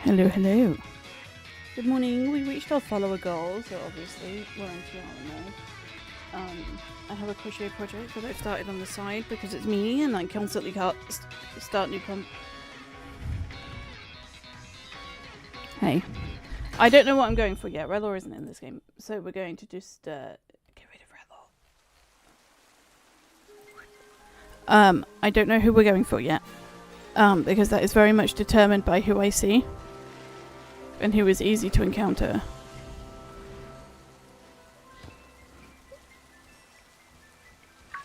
Hello, hello. Good morning. We reached our follower goal, so obviously we're in Tiana mode. I have a crochet project that I've started on the side because it's me and I constantly can't start new Hey. I don't know what I'm going for yet. Relor isn't in this game, so we're going to just get rid of Relor. I don't know who we're going for yet, because that is very much determined by who I see and who is easy to encounter.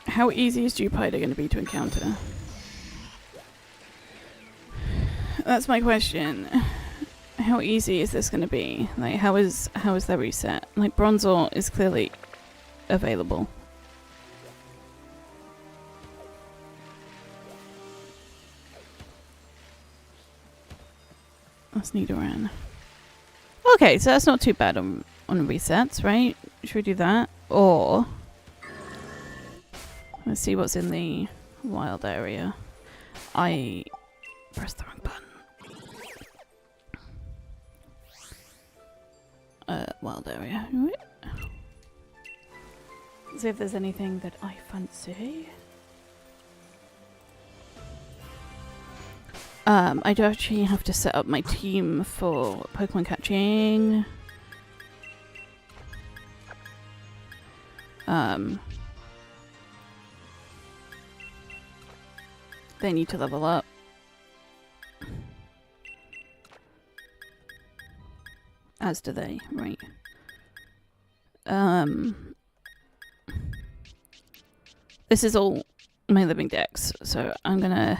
How easy is Jupiter going to be to encounter? That's my question. How easy is this going to be? Like, how is their reset? Like, Bronzor is clearly available. That's Nidoran. Okay, so that's not too bad on resets, right? Should we do that? Or let's see what's in the wild area. I pressed the wrong button. Wild area. Let's see if there's anything that I fancy. I do actually have to set up my team for Pokemon catching. They need to level up. As do they, right? This is all my living decks, so I'm gonna...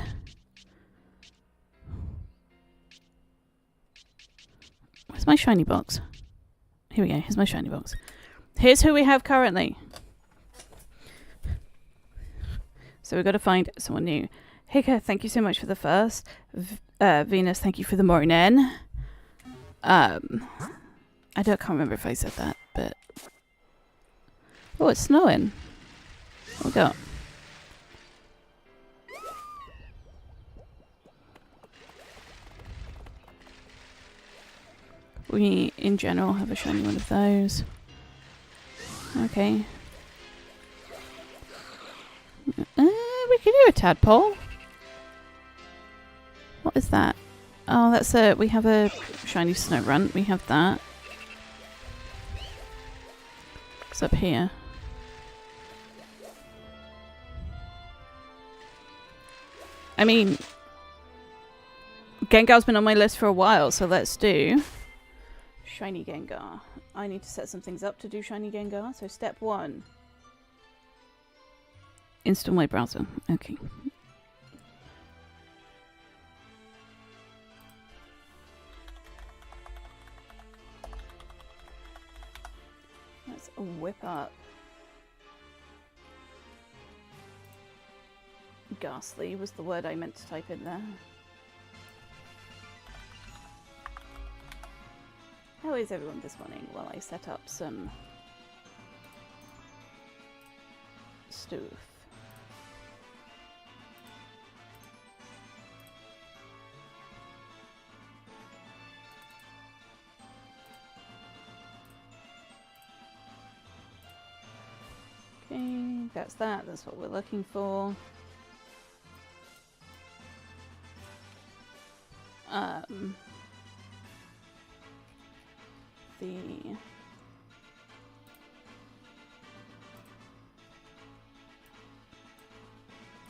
Where's my shiny box? Here we go, here's my shiny box. Here's who we have currently. So we've got to find someone new. Hika, thank you so much for the first. Venus, thank you for the morning. I can't remember if I said that, but... Oh, it's snowing. What we got? We, in general, have a shiny one of those. Okay. We could do a tadpole. What is that? Oh, that's a... We have a shiny Snorunt. We have that. It's up here. I mean... Gengar's been on my list for a while, so let's do... Shiny Gengar. I need to set some things up to do Shiny Gengar. So step 1. Install my browser. Okay. Let's whip up Ghastly was the word I meant to type in there. How is everyone this morning while I set up some stuff? Okay, that's that. That's what we're looking for.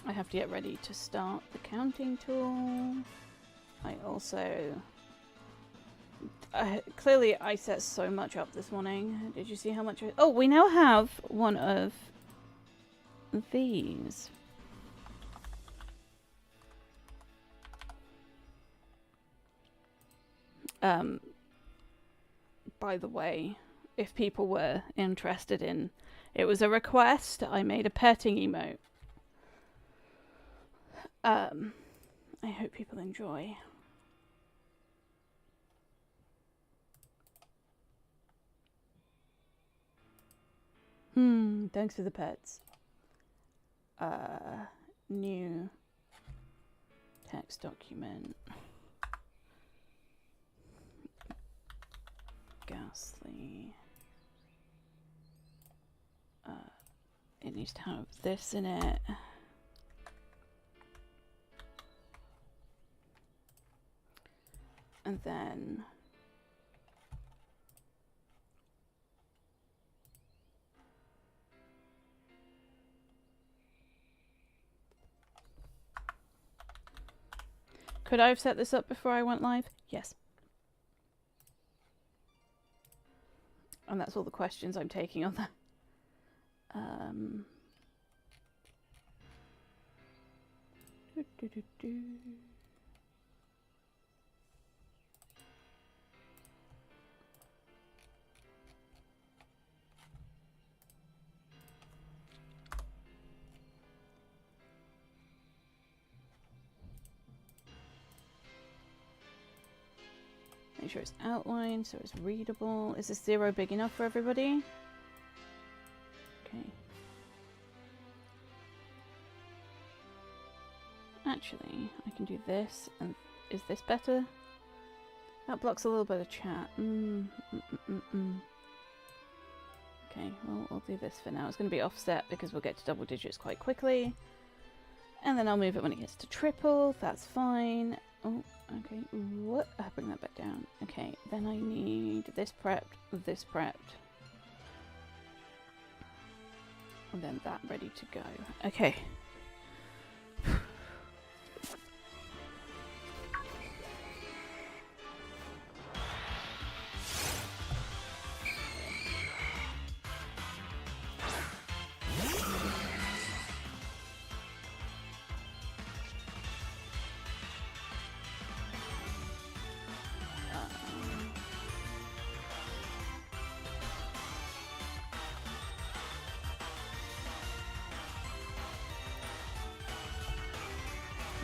I have to get ready to start the counting tool. I also... clearly I set so much up this morning. Did you see how much... Oh, we now have one of these. By the way, if people were interested in... It was a request. I made a petting emote. I hope people enjoy. Thanks for the pets. New text document. ghastly. It needs to have this in it. And then could I have set this up before I went live? Yes. And that's all the questions I'm taking on that. Make sure it's outlined so it's readable. Is this 0 big enough for everybody? Okay. Actually, I can do this, and is this better? That blocks a little bit of chat. Okay, well, I'll do this for now. It's going to be offset because we'll get to double digits quite quickly. And then I'll move it when it gets to triple. That's fine. Oh, okay. What? I'll bring that back down. Okay, then I need this prepped, and then that ready to go. Okay.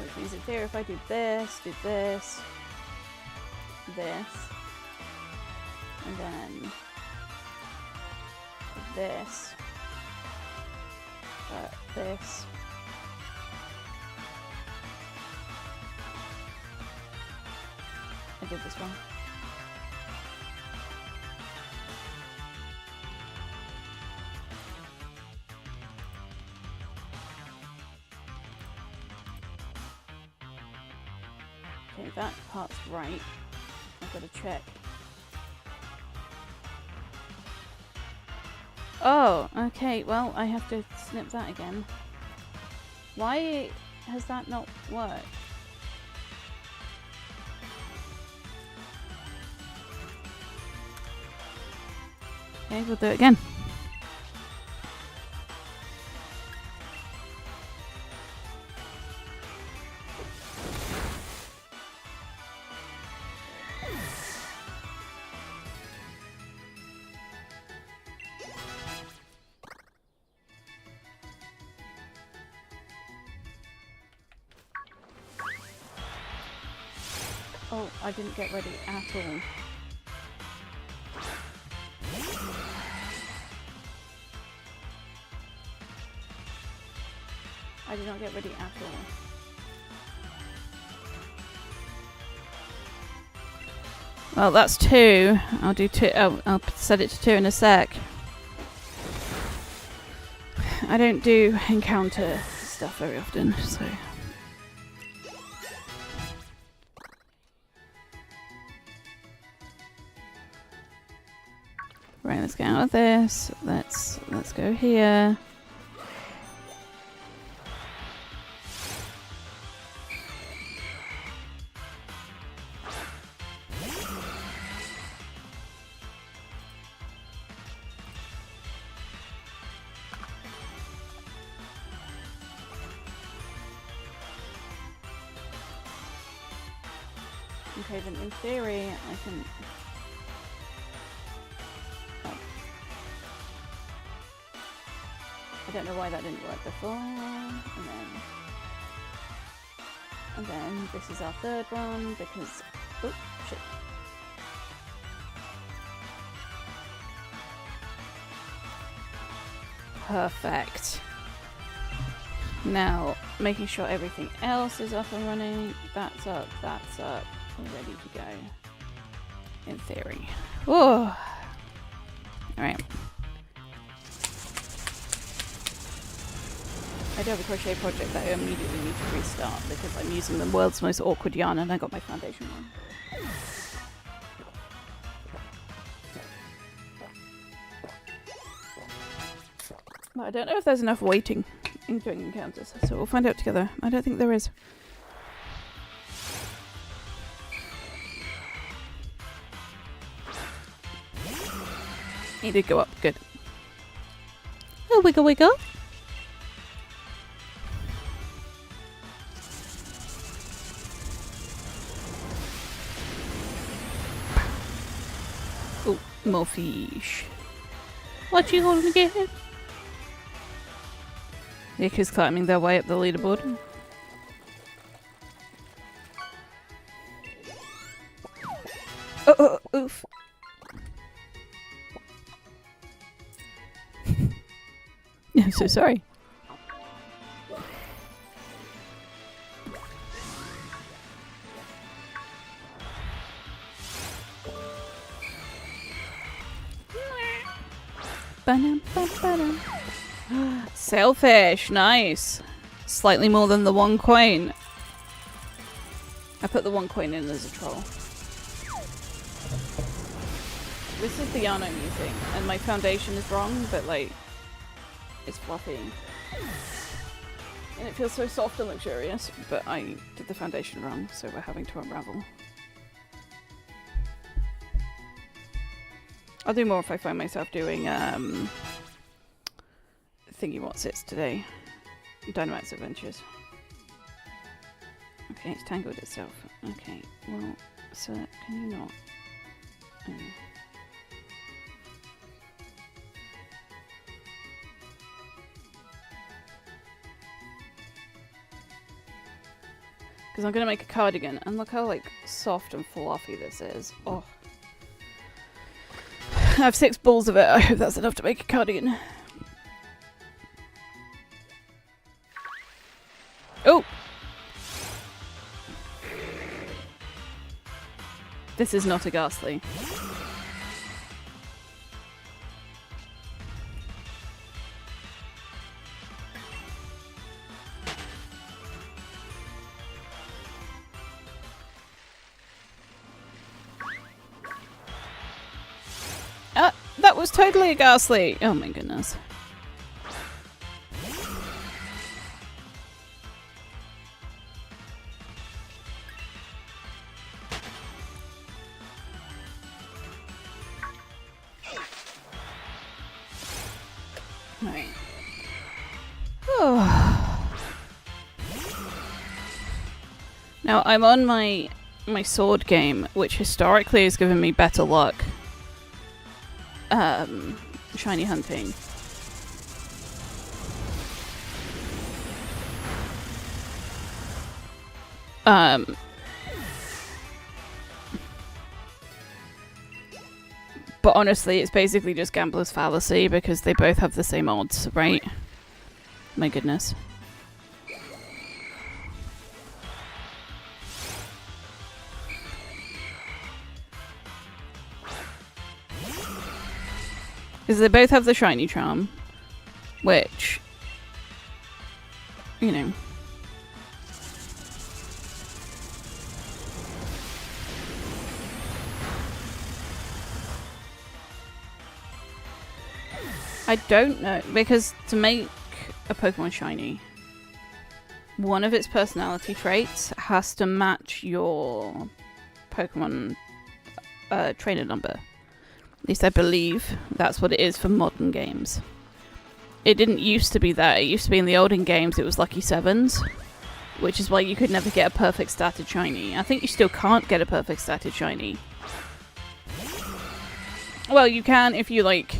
Which means in theory, if I do this, this, and then this, this, I did this wrong. Okay, that part's right. I've got to check. Oh, okay, well, I have to snip that again. Why has that not worked? Okay, we'll do it again. Oh, I didn't get ready at all. I did not get ready at all. Well, that's 2. I'll do 2. Oh, I'll set it to 2 in a sec. I don't do encounter stuff very often, so... Right, let's get out of this. Let's go here. Okay, then in theory I can... I don't know why that didn't work before, and then this is our third one because, oh shit. Perfect. Now, making sure everything else is up and running. That's up, we're ready to go. In theory. Oh. Alright. I do have a crochet project that I immediately need to restart because I'm using the world's most awkward yarn and I got my foundation wrong. But I don't know if there's enough waiting in doing encounters, so we'll find out together. I don't think there is. He did go up, good. Oh, wiggle wiggle. Oh, more fish. What you gonna get? Nick is climbing their way up the leaderboard. Oh, oof. I'm so sorry. Sailfish, nice. Slightly more than the 1 coin. I put the 1 coin in as a troll. This is the yarn I'm using, and my foundation is wrong, but like, it's fluffy. And it feels so soft and luxurious, but I did the foundation wrong, so we're having to unravel. I'll do more if I find myself doing thingy what's it's today. Dynamite's Adventures. Okay, it's tangled itself. Okay, well, so can you not? Because I'm gonna make a cardigan, and look how like soft and fluffy this is. Oh. I have 6 balls of it. I hope that's enough to make a cardigan. Oh! This is not a ghastly. That was totally a ghastly. Oh my goodness. Right. Oh. Now I'm on my sword game, which historically has given me better luck. Shiny hunting. But honestly, it's basically just gambler's fallacy because they both have the same odds, right? My goodness. Because they both have the shiny charm, which, you know. I don't know, because to make a Pokemon shiny, one of its personality traits has to match your Pokemon trainer number. At least I believe that's what it is for modern games. It didn't used to be that. It used to be in the olden games it was Lucky Sevens, which is why you could never get a perfect statted shiny. I think you still can't get a perfect statted shiny. Well, you can if you like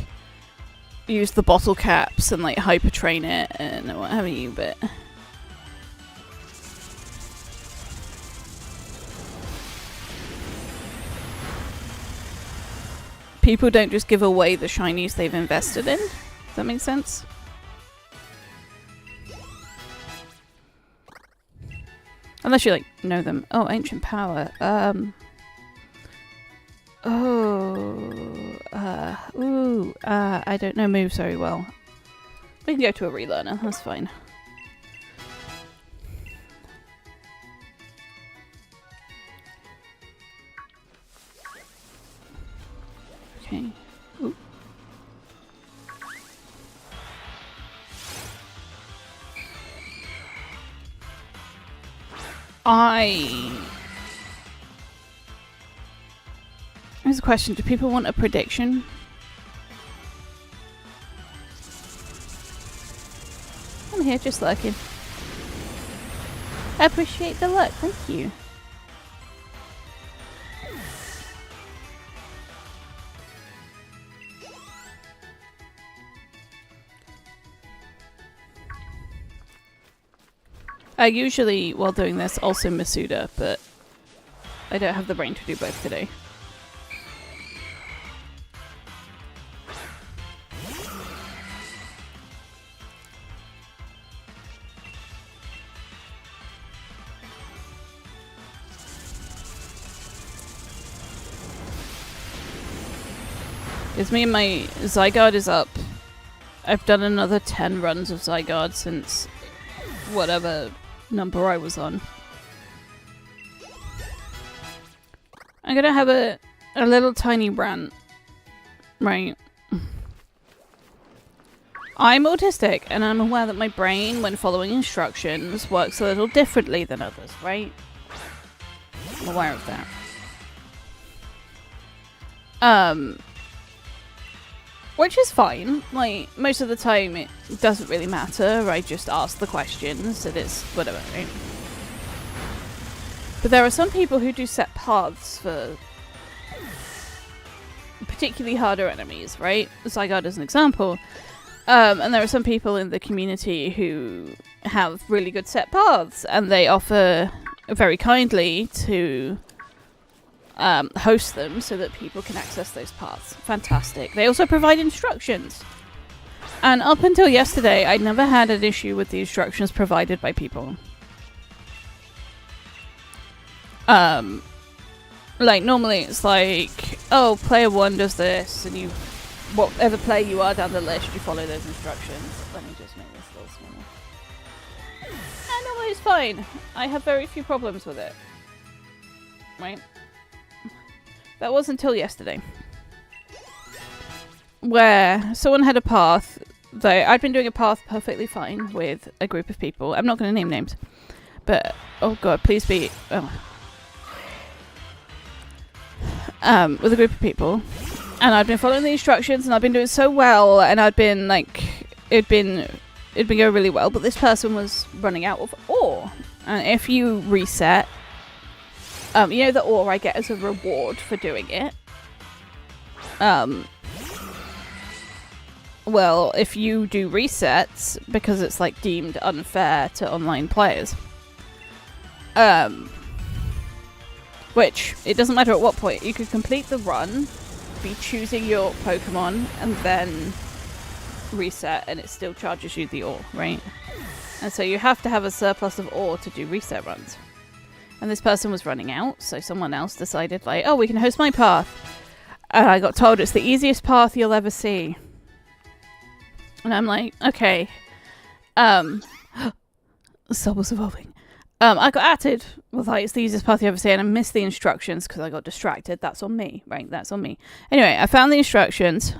use the bottle caps and like hyper train it and what have you, but people don't just give away the shinies they've invested in. Does that make sense? Unless you like know them. Oh, ancient power. I don't know moves very well. We can go to a relearner, that's fine. Okay. Ooh. Here's a question. Do people want a prediction? I'm here just lurking. I appreciate the luck. Thank you. I usually, while doing this, also Masuda, but I don't have the brain to do both today. It's me and my Zygarde is up. I've done another 10 runs of Zygarde since whatever number I was on. I'm gonna have a little tiny rant. Right. I'm autistic and I'm aware that my brain, when following instructions, works a little differently than others, right? I'm aware of that. Which is fine. Like, most of the time it doesn't really matter. I just ask the questions and it's whatever, right? But there are some people who do set paths for particularly harder enemies, right? Zygarde is an example. And there are some people in the community who have really good set paths and they offer very kindly to host them so that people can access those paths. Fantastic. They also provide instructions. And up until yesterday, I never had an issue with the instructions provided by people. Like, normally it's like, oh, player 1 does this, and you, whatever player you are down the list, you follow those instructions. Let me just make this a little smaller. And normally it's fine. I have very few problems with it. Right? That was until yesterday. Where someone had a path, though I'd been doing a path perfectly fine with a group of people. I'm not going to name names. But, oh god, please be... Oh. With a group of people. And I'd been following the instructions and I'd been doing so well and I'd been like... It'd been going really well, but this person was running out of ore. And if you reset... you know the ore I get as a reward for doing it? Well, if you do resets, because it's like deemed unfair to online players, which, it doesn't matter at what point, you could complete the run, be choosing your Pokemon, and then reset, and it still charges you the ore, right? And so you have to have a surplus of ore to do reset runs. And this person was running out, so someone else decided, like, oh, we can host my path. And I got told it's the easiest path you'll ever see. And I'm like, okay. Sub was evolving. I got added with, like, it's the easiest path you ever see, and I missed the instructions because I got distracted. That's on me, right? That's on me. Anyway, I found the instructions,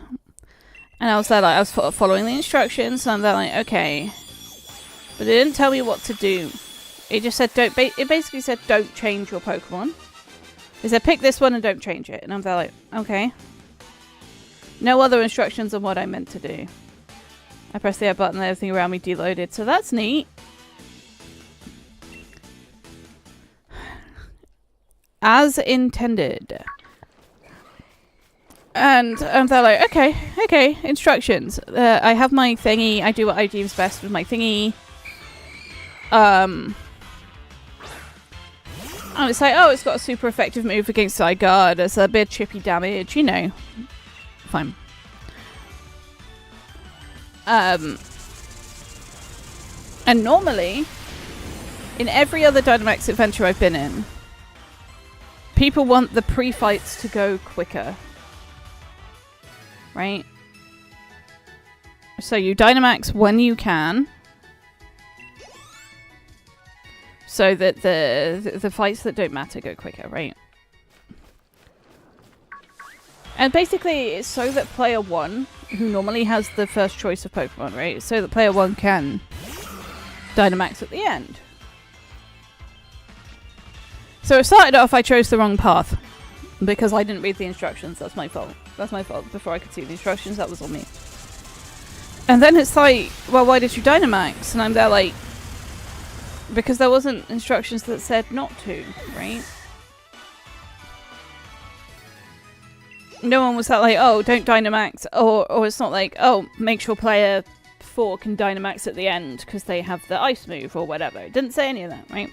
and I was there, like, I was following the instructions, and I'm there, like, okay. But it didn't tell me what to do. It just said, it basically said, don't change your Pokemon. It said, pick this one and don't change it. And I'm there, like, okay. No other instructions on what I meant to do. I pressed the air button and everything around me deloaded, so that's neat. As intended. And I'm there like, okay, instructions. I have my thingy, I do what I deem's best with my thingy. And it's like, oh, it's got a super effective move against Zygarde, it's a bit chippy damage, you know. Fine. And normally, in every other Dynamax adventure I've been in, people want the pre-fights to go quicker. Right? So you Dynamax when you can. So that the fights that don't matter go quicker, right? And basically, it's so that player 1, who normally has the first choice of Pokemon, right? So that player 1 can Dynamax at the end. So it started off, I chose the wrong path. Because I didn't read the instructions. That's my fault. That's my fault. Before I could see the instructions, that was on me. And then it's like, well, why did you Dynamax? And I'm there like, because there wasn't instructions that said not to, right? No one was that like, oh, don't Dynamax. Or it's not like, oh, make sure player 4 can Dynamax at the end because they have the ice move or whatever. It didn't say any of that, right?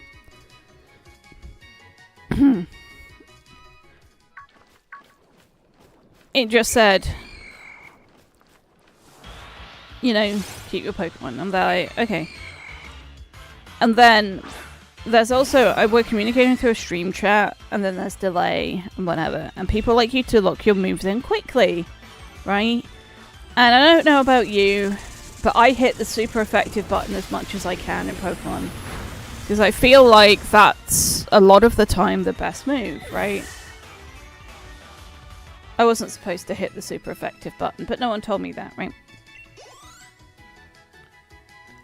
It just said, you know, keep your Pokemon. And they're like, okay. And then there's also, we're communicating through a stream chat, and then there's delay and whatever. And people like you to lock your moves in quickly, right? And I don't know about you, but I hit the super effective button as much as I can in Pokemon. Because I feel like that's a lot of the time the best move, right? I wasn't supposed to hit the super effective button, but no one told me that, right?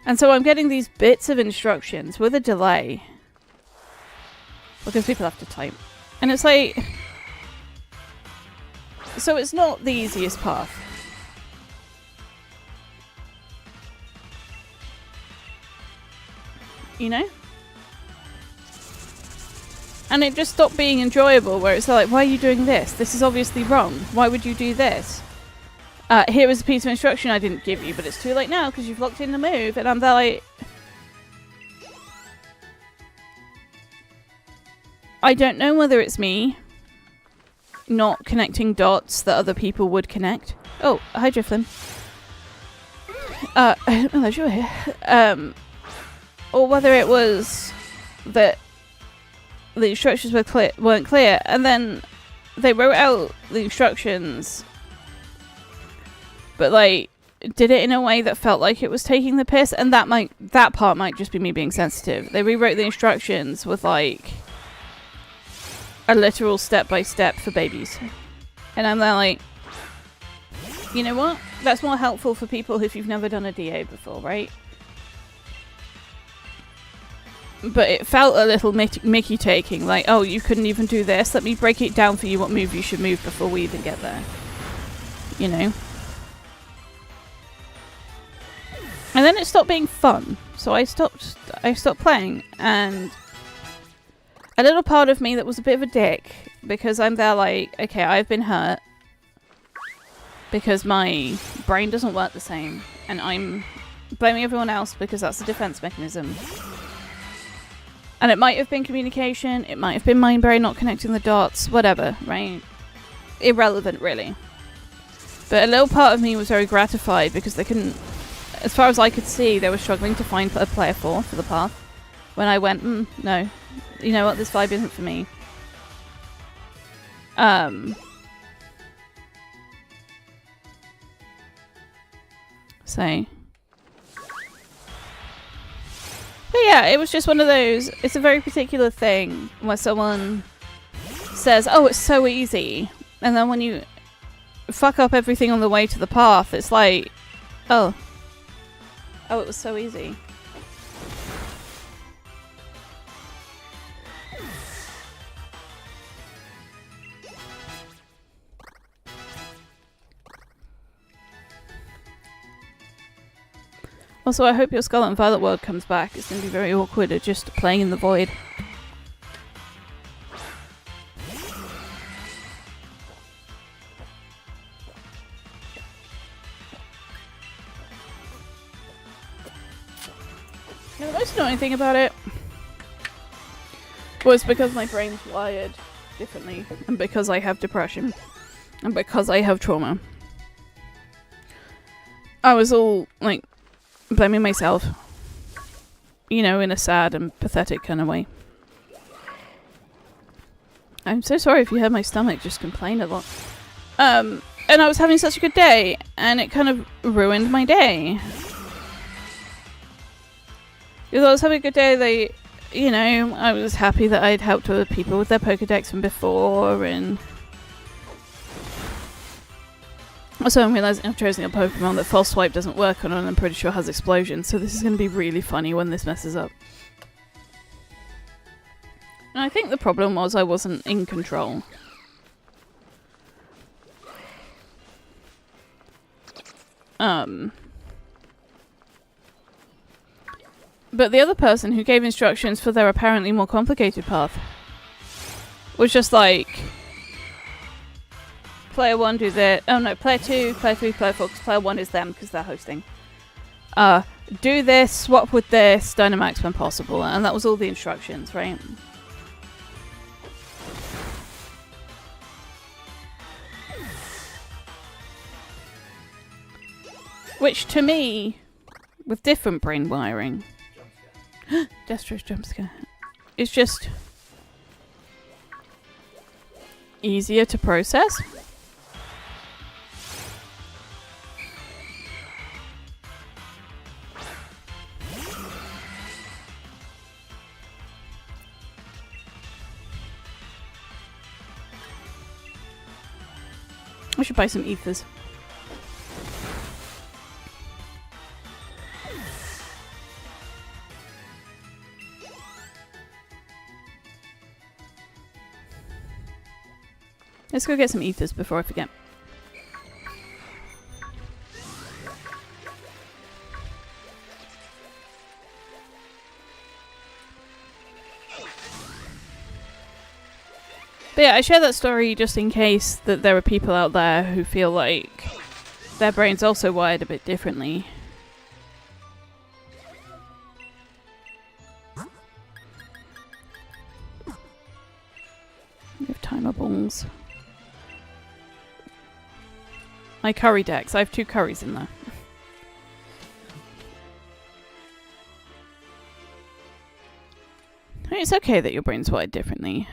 And so I'm getting these bits of instructions with a delay. Because people have to type. And it's like... So it's not the easiest path. You know? And it just stopped being enjoyable, where it's like, why are you doing this? This is obviously wrong. Why would you do this? Here was a piece of instruction I didn't give you, but it's too late now because you've locked in the move. And I'm there like... I don't know whether it's me not connecting dots that other people would connect. Oh, hi, Driflin. I didn't realise you were here. Or whether it was that the instructions weren't clear, and then they wrote out the instructions, but like did it in a way that felt like it was taking the piss, and that part might just be me being sensitive. They rewrote the instructions with like a literal step-by-step for babies, and I'm there like, you know what? That's more helpful for people if you've never done a DA before, right? But it felt a little Mickey taking, like, oh, you couldn't even do this. Let me break it down for you what move you should move before we even get there. You know? And then it stopped being fun. So I stopped playing, and a little part of me that was a bit of a dick, because I'm there like, okay, I've been hurt because my brain doesn't work the same, and I'm blaming everyone else because that's the defense mechanism. And it might have been communication, it might have been my brain not connecting the dots, whatever, right? Irrelevant, really. But a little part of me was very gratified because they couldn't, as far as I could see, they were struggling to find a player 4 for the path. When I went, no, you know what, this vibe isn't for me. So... But yeah, it was just one of those, it's a very particular thing where someone says, oh, it's so easy. And then when you fuck up everything on the way to the path, it's like, oh, it was so easy. Also, I hope your Scarlet and Violet world comes back. It's going to be very awkward at just playing in the void. The most annoying thing about it was because my brain's wired differently, and because I have depression, and because I have trauma. I was all, like, blaming myself, you know, in a sad and pathetic kind of way. I'm so sorry if you heard my stomach just complain a lot. And I was having such a good day, and it kind of ruined my day. Because I was having a good day, I was happy that I'd helped other people with their Pokedex from before, and also I'm realising I've chosen a Pokemon that False Swipe doesn't work on, and I'm pretty sure has Explosion, so this is going to be really funny when this messes up. And I think the problem was I wasn't in control. But the other person who gave instructions for their apparently more complicated path was just like, player 1 do this. Oh no, player 2, player 3, player 4, because player 1 is them because they're hosting. Do this, swap with this, Dynamax when possible. And that was all the instructions, right? Which to me, with different brain wiring, Destro's jump scare, it's just easier to process. I should buy some ethers. Let's go get some ethers before I forget. But yeah, I share that story just in case that there are people out there who feel like their brain's also wired a bit differently. We have timer balls. My curry decks. I have 2 curries in there. I mean, it's okay that your brain's wired differently.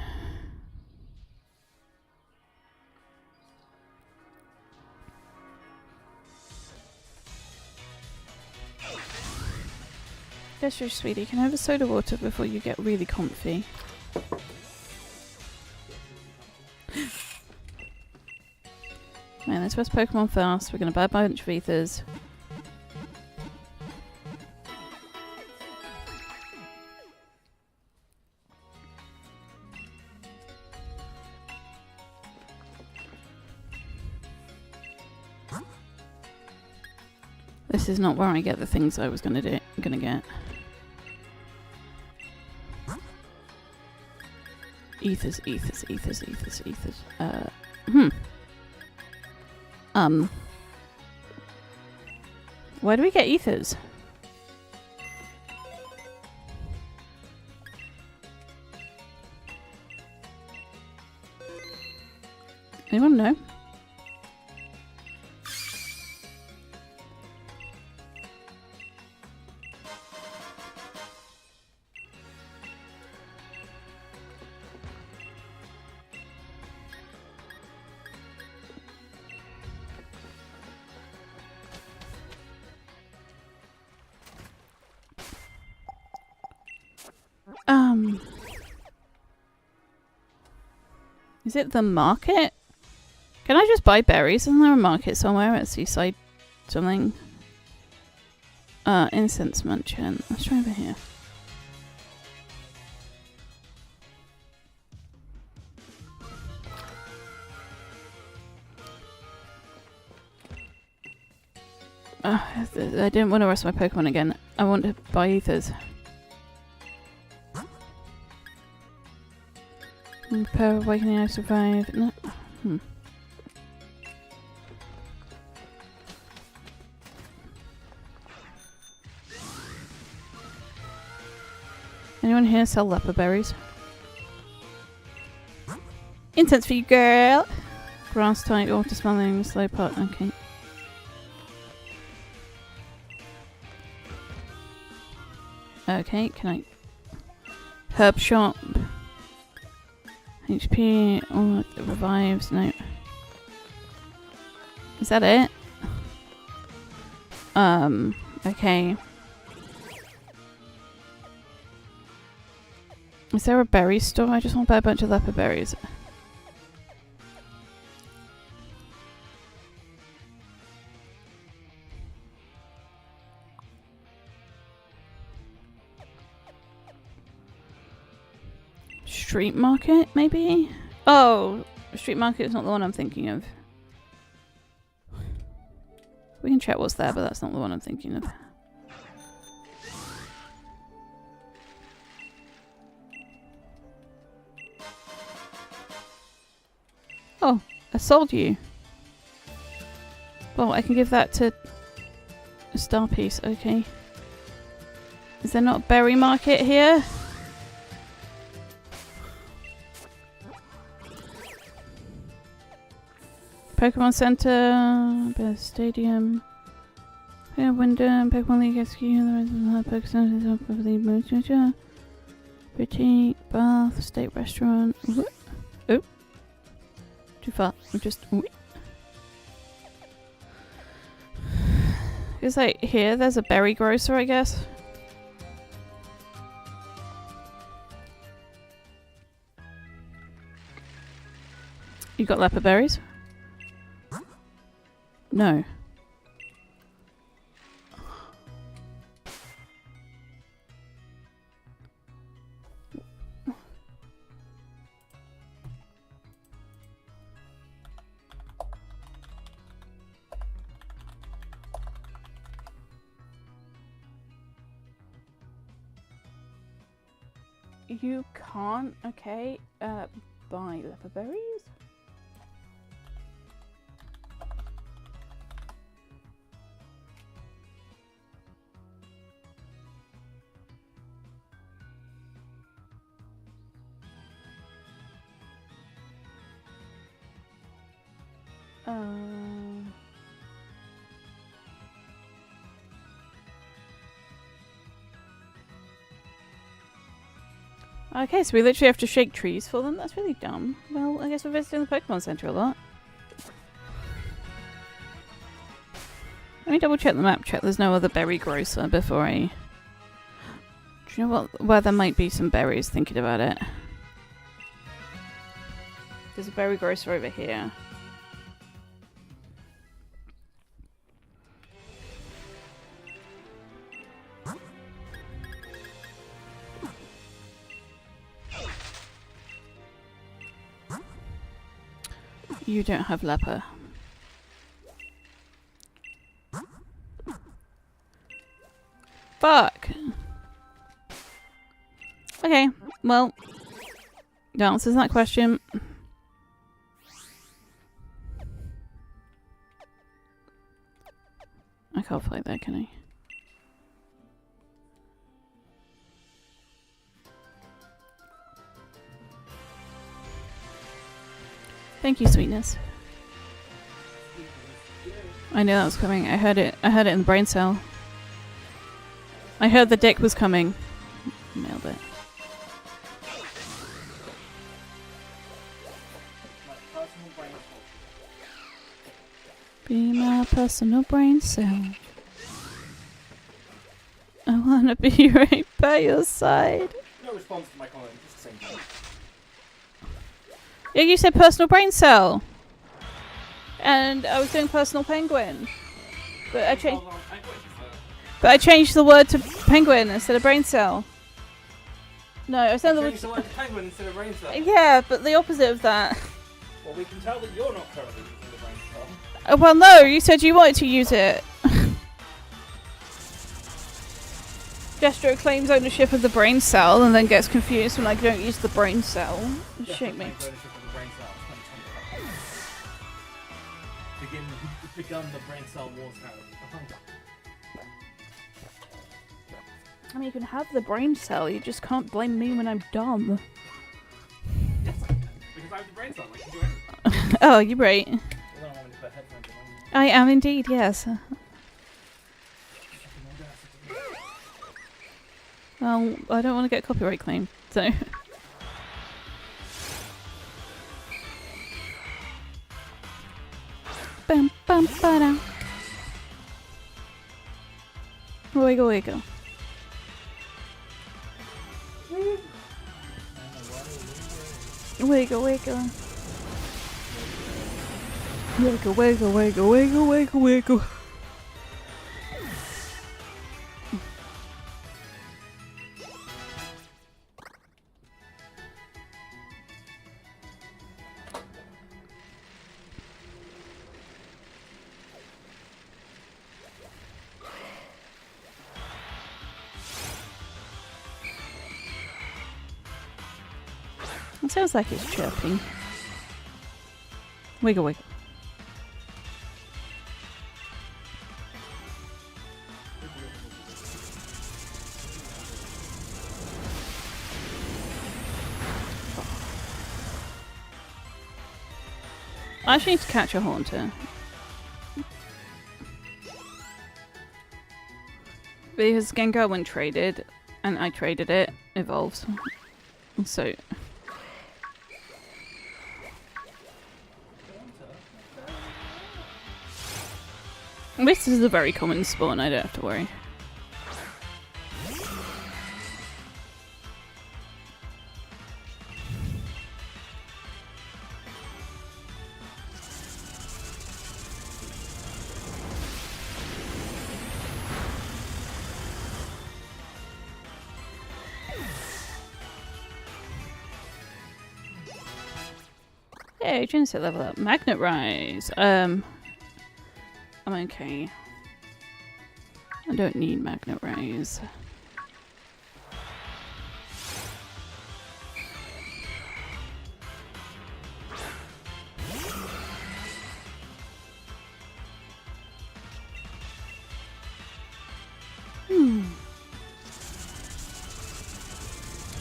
Yes, sure, sweetie. Can I have a soda water before you get really comfy? Man, let's first Pokemon fast. We're going to buy a bunch of ethers. This is not where I get the things I was gonna get. Ethers. Where do we get ethers? Anyone know? Is it the market? Can I just buy berries? Isn't there a market somewhere at Seaside something? Incense Mansion. Let's try over here. I didn't want to rest my Pokemon again. I want to buy ethers. Per awakening, I survive. No. Anyone here sell leper berries? Incense for you, girl! Grass type, water smelling, slow pot. Okay. Okay, can I... Herb shop. HP, oh, it revives, no. Is that it? Okay. Is there a berry store? I just want to buy a bunch of leopard berries. Street market, maybe? Oh, street market is not the one I'm thinking of. We can check what's there, but that's not the one I'm thinking of. Oh, I sold you. Well, I can give that to a star piece, okay. Is there not a berry market here? Pokemon Center, Stadium, Window, Pokemon League Execute, the rest of the Pokemon Center, the Moonshine, Boutique, Bath, State Restaurant. Oh, too far. I'm just. It's like here, there's a berry grocer, I guess. You got leopard berries? No. You can't, okay, buy leopard berries? Okay, so we literally have to shake trees for them? That's really dumb. Well, I guess we're visiting the Pokemon Center a lot. Let me double check the map, check there's no other berry grocer before I... Do you know what? Where there might be some berries, thinking about it. There's a berry grocer over here. You don't have leper. Fuck! Okay, well, that answers that question. I can't fight there, can I? Thank you, sweetness. I knew that was coming. I heard it. I heard it in the brain cell. I heard the dick was coming. Nailed it. Be my personal brain cell. I wanna be right by your side. No response to my comment, just the same thing. Yeah, you said personal brain cell. And I was doing personal penguin. But I changed the word to penguin instead of brain cell. No, I said the word to penguin instead of brain cell. Yeah, but the opposite of that. Well, we can tell that you're not currently using the brain cell. Well, no, you said you wanted to use it. Destro claims ownership of the brain cell and then gets confused when I don't use the brain cell. Shake me. Begun the brain cell wars now. I mean, you can have the brain cell, you just can't blame me when I'm dumb. Yes, I can. Because I have the brain cell, I can do anything. Oh, you're right. You don't want me to put headphones on. I am indeed, yes. Well, I don't want to get copyright claim, so... bum, ba-dum. Wiggle, wiggle. Wiggle, wiggle. Wiggle, wiggle, wiggle, wiggle, wiggle, wiggle. It sounds like it's chirping. Wiggle, wiggle. I actually need to catch a haunter. Because Gengar, when traded, and I traded it, evolves. So... this is a very common spawn, I don't have to worry. Hey, Genesis level up. Magnet Rise. I'm okay. I don't need Magnet Rise.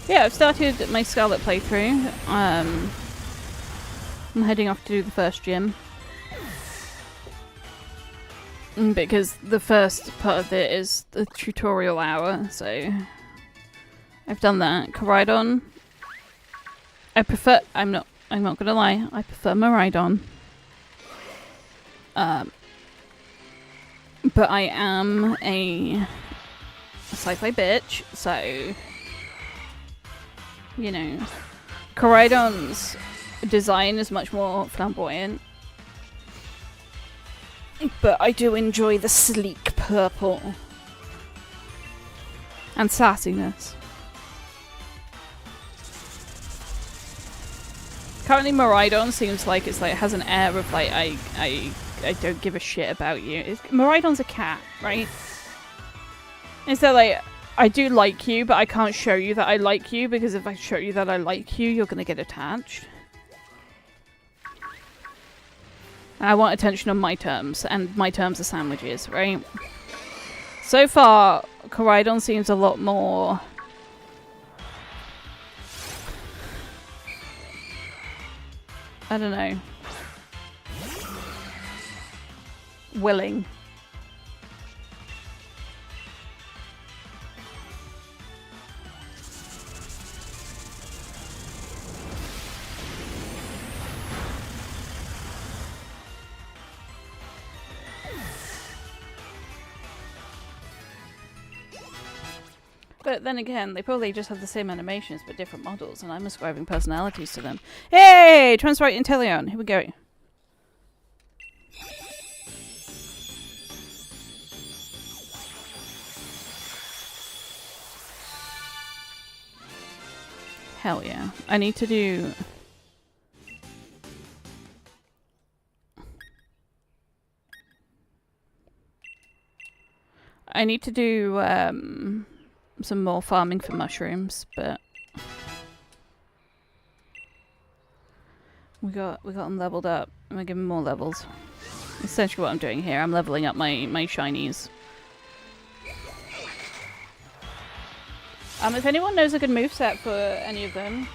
Yeah, I've started my Scarlet playthrough. I'm heading off to do the first gym. Because the first part of it is the tutorial hour, so I've done that. Koraidon, I prefer. I'm not gonna lie. I prefer Miraidon. But I am a sci-fi bitch, so you know, Koraidon's design is much more flamboyant. But I do enjoy the sleek purple. And sassiness. Currently Miraidon seems like it has an air of like, I don't give a shit about you. Miraidon's a cat, right? Instead like, I do like you, but I can't show you that I like you, because if I show you that I like you, you're gonna get attached. I want attention on my terms, and my terms are sandwiches, right? So far, Koraidon seems a lot more... I don't know. Willing. But then again, they probably just have the same animations but different models, and I'm ascribing personalities to them. Hey! Transrite Inteleon! Here we go. Hell yeah. I need to do... some more farming for mushrooms, but we got them leveled up. I'm gonna give them more levels. Essentially what I'm doing here, I'm leveling up my shinies. If anyone knows a good moveset for any of them,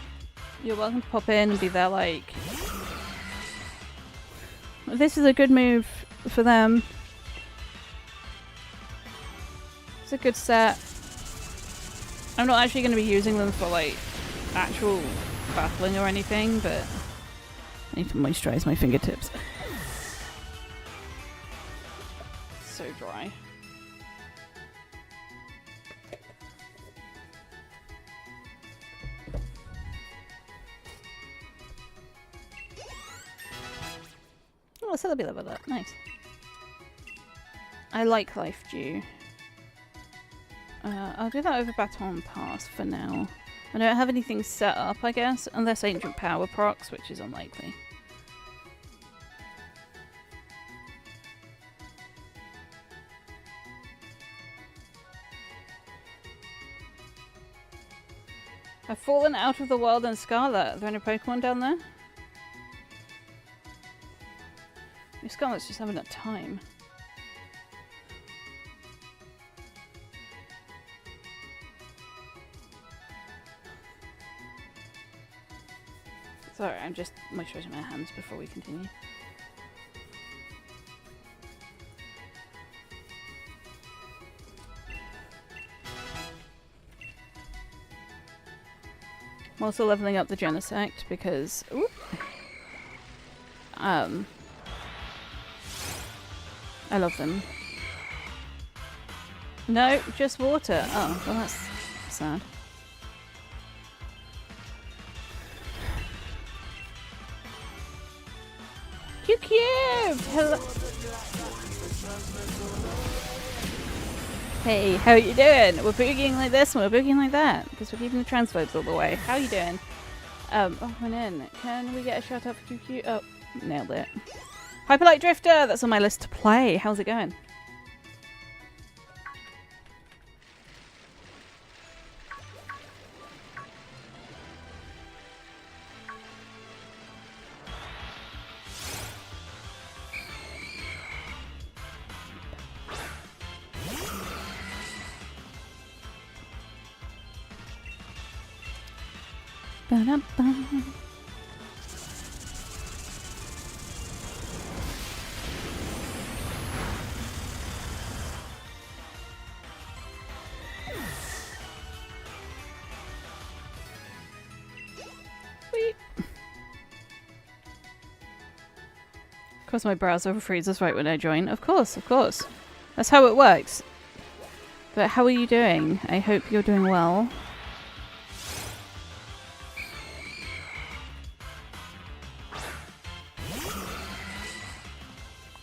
you're welcome to pop in and be there like, this is a good move for them. It's a good set. I'm not actually going to be using them for like actual battling or anything, but I need to moisturize my fingertips. so dry. Oh, so they'll be leveled up. Nice. I like Life Dew. I'll do that over Baton Pass for now. I don't have anything set up, I guess, unless Ancient Power procs, which is unlikely. I've fallen out of the world in Scarlet. Are there any Pokemon down there? Scarlet's just having a time. Sorry, I'm just moisturising my hands before we continue. I'm also leveling up the Genesect because I love them. No, just water. Oh, well that's sad. Cube! Hello. Hey, how are you doing? We're boogieing like this and we're boogieing like that because we're keeping the transphobes all the way. How are you doing? Oh, went in. Can we get a shout out for QQ? Oh, nailed it. Hyperlight Drifter, that's on my list to play. How's it going? Ba-da-ba. Of course my browser freezes right when I join. Of course, of course. That's how it works. But how are you doing? I hope you're doing well.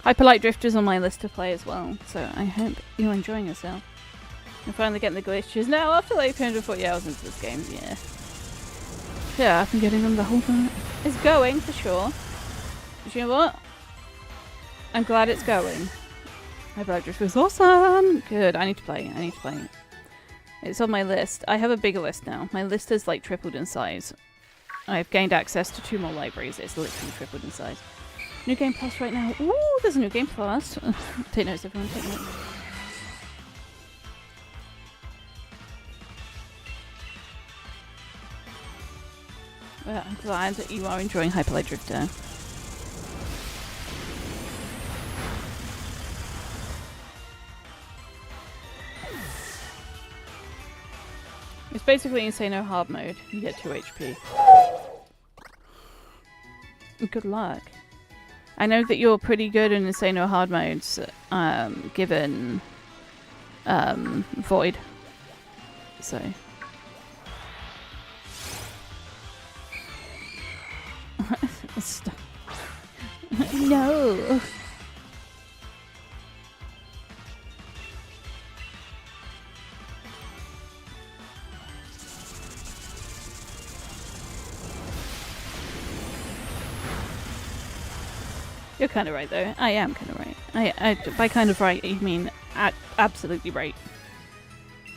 Hyperlight Drifter's on my list to play as well, so I hope you're enjoying yourself. I'm finally getting the glitches now after like 240 hours into this game, yeah. Yeah, I've been getting them the whole time. It's going, for sure. But you know what? I'm glad it's going. Hyperlight Drifter's awesome! Good, I need to play, I need to play. It's on my list. I have a bigger list now. My list has like tripled in size. I've gained access to 2 more libraries. It's literally tripled in size. New Game Plus right now. Ooh, there's a New Game Plus. Take notes, everyone. Take notes. Well, I'm glad that you are enjoying Hyperlight Drifter. It's basically Insano hard mode. You get 2 HP. Good luck. I know that you're pretty good in Insano hard modes, given Void. So no. You're kind of right, though. I am kind of right. By kind of right, you mean absolutely right.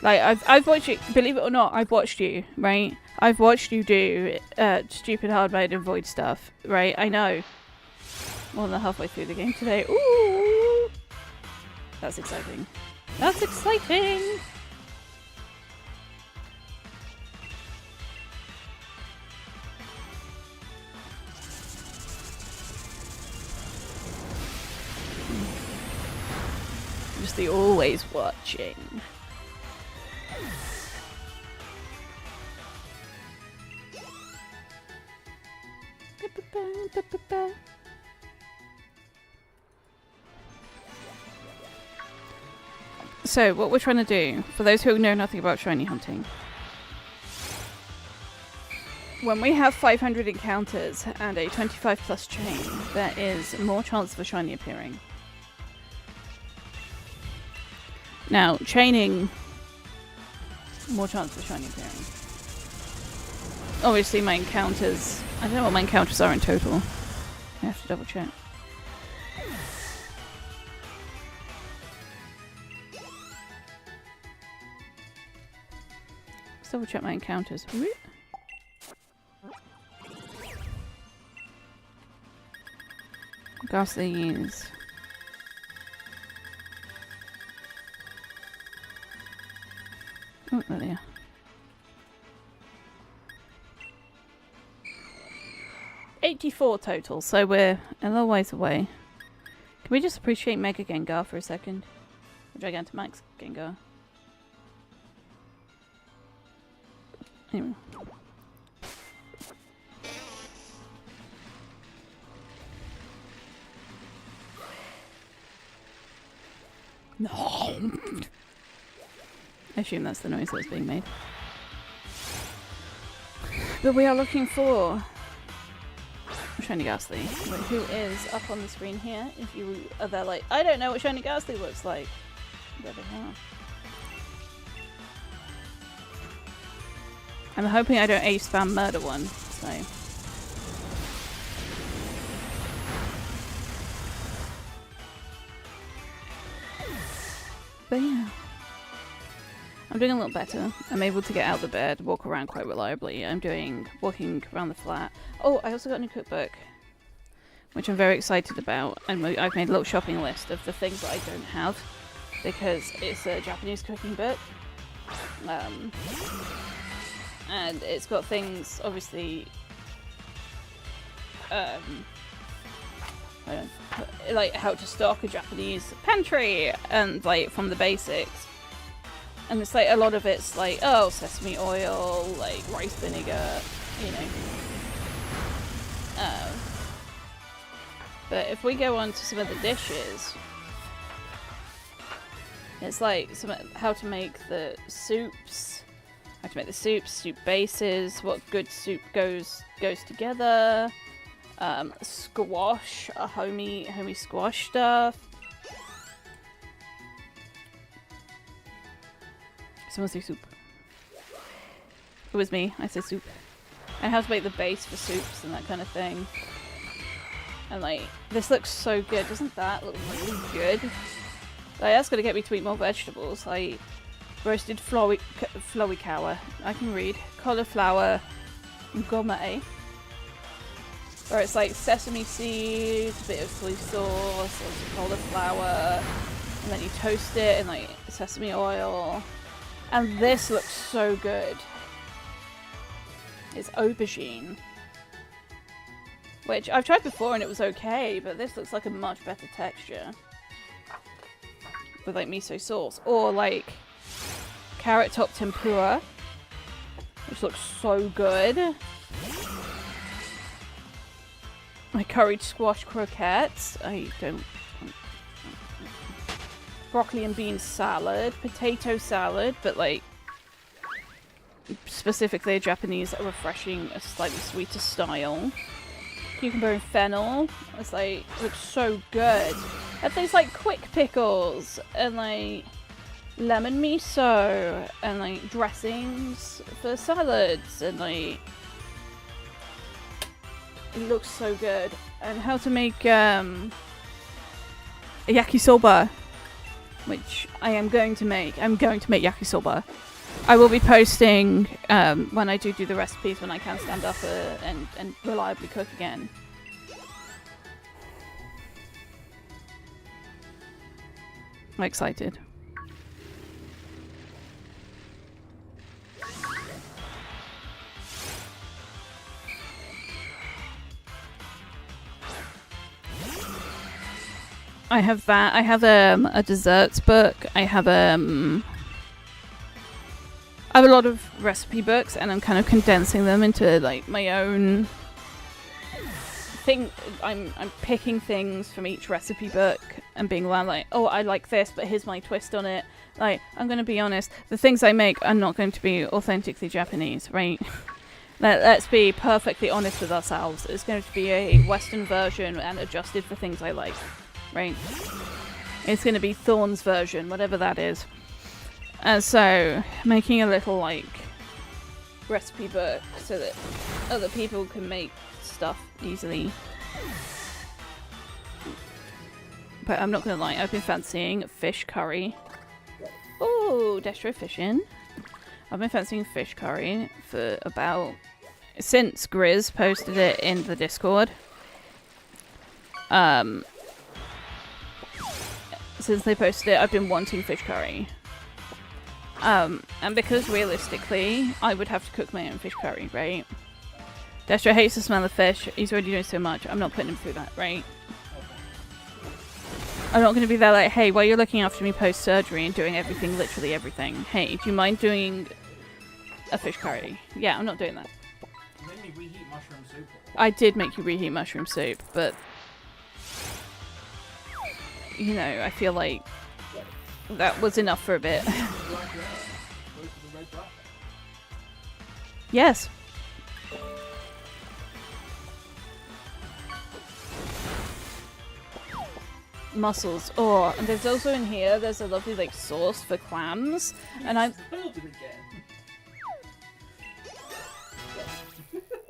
Like, I've watched you, believe it or not, I've watched you, right? I've watched you do stupid hard mode and void stuff, right? I know. More than halfway through the game today. Ooh! That's exciting. That's exciting! Just the always watching. So what we're trying to do, for those who know nothing about shiny hunting, when we have 500 encounters and a 25 plus chain, there is more chance of a shiny appearing. Now, chaining, more chance of a shiny appearing. Obviously my encounters, I don't know what my encounters are in total. I have to double check. Let's double check my encounters. Whoop. Ghastlies. Oh, there they are. $84 total, so we're a little ways away. Can we just appreciate Mega Gengar for a second? Or Gigantamax Gengar. Anyway. No. I assume that's the noise that's being made. But we are looking for Shiny Ghastly, who is up on the screen here. If you are there like, I don't know what Shiny Ghastly looks like. There they are. I'm hoping I don't spam murder one, so. But yeah. I'm doing a little better. I'm able to get out of the bed, walk around quite reliably. I'm walking around the flat. Oh, I also got a new cookbook, which I'm very excited about. And I've made a little shopping list of the things that I don't have, because it's a Japanese cooking book. And it's got things, obviously, like how to stock a Japanese pantry, and like from the basics. And it's like a lot of it's like, oh, sesame oil, like rice vinegar, you know. But if we go on to some of the dishes, it's like how to make the soups, soup bases, what good soup goes together, squash, a homey squash stuff. Someone say soup. It was me. I said soup. And how to make the base for soups and that kind of thing. And like, this looks so good. Doesn't that look really good? Like, that's gonna get me to eat more vegetables. Like roasted cauliflower. I can read. Cauliflower gourmet. Where it's like sesame seeds, a bit of soy sauce, cauliflower, and then you toast it in like sesame oil. And this looks so good. It's aubergine. Which I've tried before and it was okay, but this looks like a much better texture. With like miso sauce. Or like carrot top tempura, which looks so good. My curried squash croquettes. Broccoli and bean salad, potato salad, but like specifically a Japanese, refreshing, a slightly sweeter style. Cucumber and fennel. It's like, looks so good. And things like quick pickles and like lemon miso and like dressings for salads and like, it looks so good. And how to make a yakisoba, which I am going to make. I'm going to make yakisoba. I will be posting when I do the recipes, when I can stand up and reliably cook again. I'm excited. I have that. I have a desserts book. I have a lot of recipe books, and I'm kind of condensing them into like my own thing. I'm picking things from each recipe book and being like, oh, I like this, but here's my twist on it. Like, I'm going to be honest, the things I make are not going to be authentically Japanese, right? Let's be perfectly honest with ourselves. It's going to be a Western version and adjusted for things I like, right? It's going to be Thorn's version, whatever that is. And so, making a little, like, recipe book so that other people can make stuff easily. But I'm not going to lie, I've been fancying fish curry. Ooh, Destro fishing. I've been fancying fish curry for about... since Grizz posted it in the Discord. Since they posted it, I've been wanting fish curry. And because realistically, I would have to cook my own fish curry, right? Destro hates the smell of fish. He's already doing so much. I'm not putting him through that, right? I'm not going to be there like, hey, while you're looking after me post-surgery and doing everything, literally everything. Hey, do you mind doing a fish curry? Yeah, I'm not doing that. You made me reheat mushroom soup. I did make you reheat mushroom soup, but... you know, I feel like that was enough for a bit. Yes. Mussels. Oh, and there's also in here, there's a lovely like sauce for clams. And I...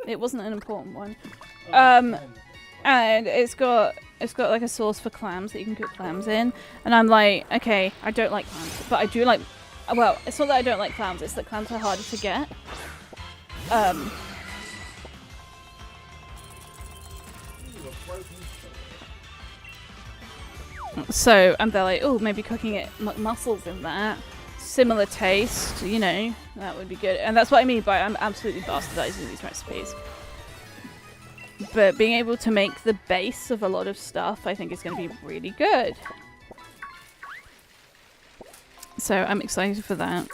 It wasn't an important one. And it's got like a sauce for clams that you can cook clams in. And I'm like, okay, I don't like clams, but I do like... well, it's not that I don't like clams, it's that clams are harder to get. So, and they're like, oh, maybe cooking it mussels in that. Similar taste, you know, that would be good. And that's what I mean by I'm absolutely bastardizing these recipes. But being able to make the base of a lot of stuff, I think is going to be really good. So I'm excited for that.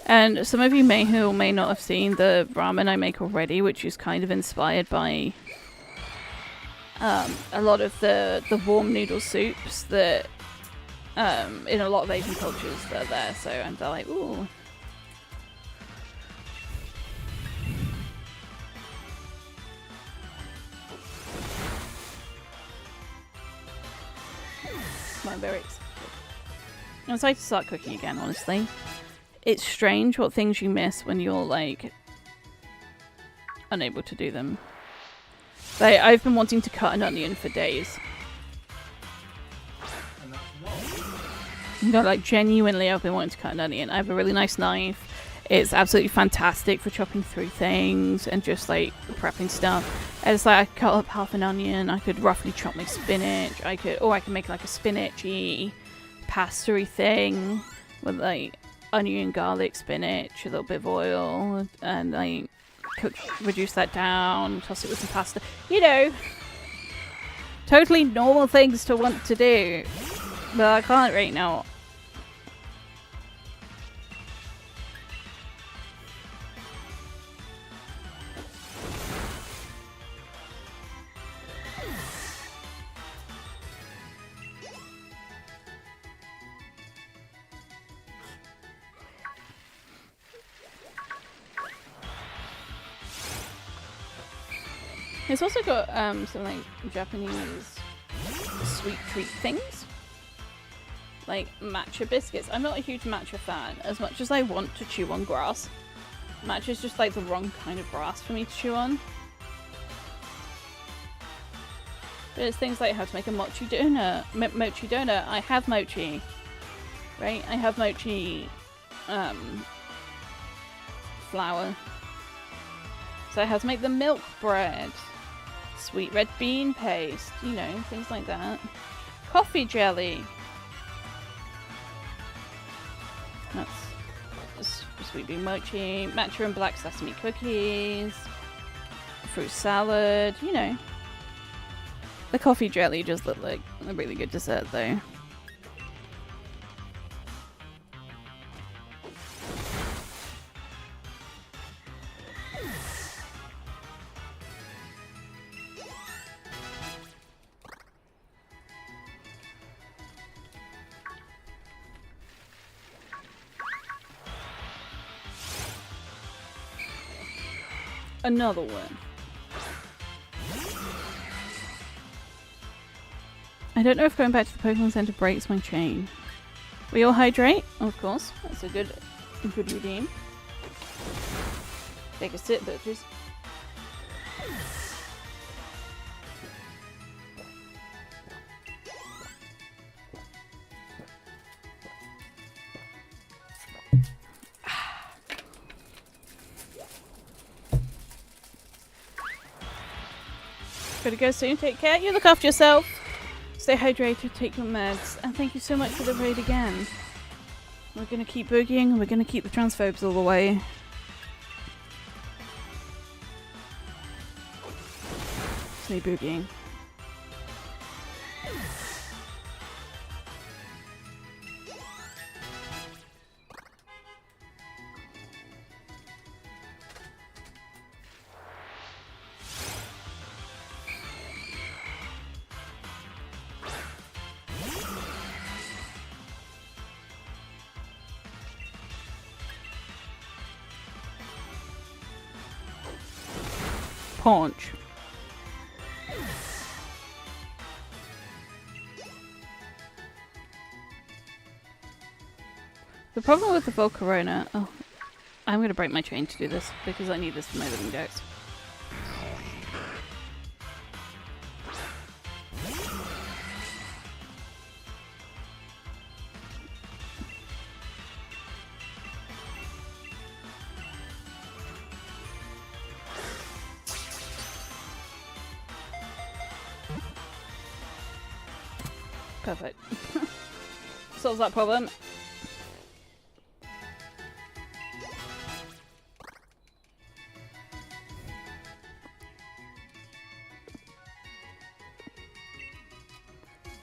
And some of you may who may not have seen the ramen I make already, which is kind of inspired by a lot of the warm noodle soups that in a lot of Asian cultures they're there. So and they're like, ooh. I'm very excited. I'm excited to start cooking again, honestly. It's strange what things you miss when you're, like, unable to do them. Like, I've been wanting to cut an onion for days. No, like, genuinely, I've been wanting to cut an onion. I have a really nice knife. It's absolutely fantastic for chopping through things and just, like, prepping stuff. And it's like, I could cut up half an onion. I could roughly chop my spinach. I could make, like, a spinachy pasta-y thing with, like, onion, garlic, spinach, a little bit of oil, and, like, reduce that down, toss it with some pasta. You know, totally normal things to want to do. But I can't right now. It's also got some like Japanese sweet treat things. Like matcha biscuits. I'm not a huge matcha fan as much as I want to chew on grass. Matcha is just like the wrong kind of grass for me to chew on. But it's things like how to make a mochi donut. Mochi donut. I have mochi. Right? I have mochi flour. So how to make the milk bread. Sweet red bean paste. You know, things like that. Coffee jelly. That's sweet bean mochi. Matcha and black sesame cookies. Fruit salad. You know. The coffee jelly does look like a really good dessert though. Another one. I don't know if going back to the Pokemon Center breaks my chain. We all hydrate? Of course. That's a good routine. Take a sip, bitches. Gotta go soon. Take care. You look after yourself. Stay hydrated. Take your meds. And thank you so much for the raid again. We're gonna keep boogieing. We're gonna keep the transphobes all the way. Stay boogieing. Paunch. The problem with the Volcarona... Oh, I'm going to break my chain to do this because I need this for my living dex. Perfect. Solves that problem.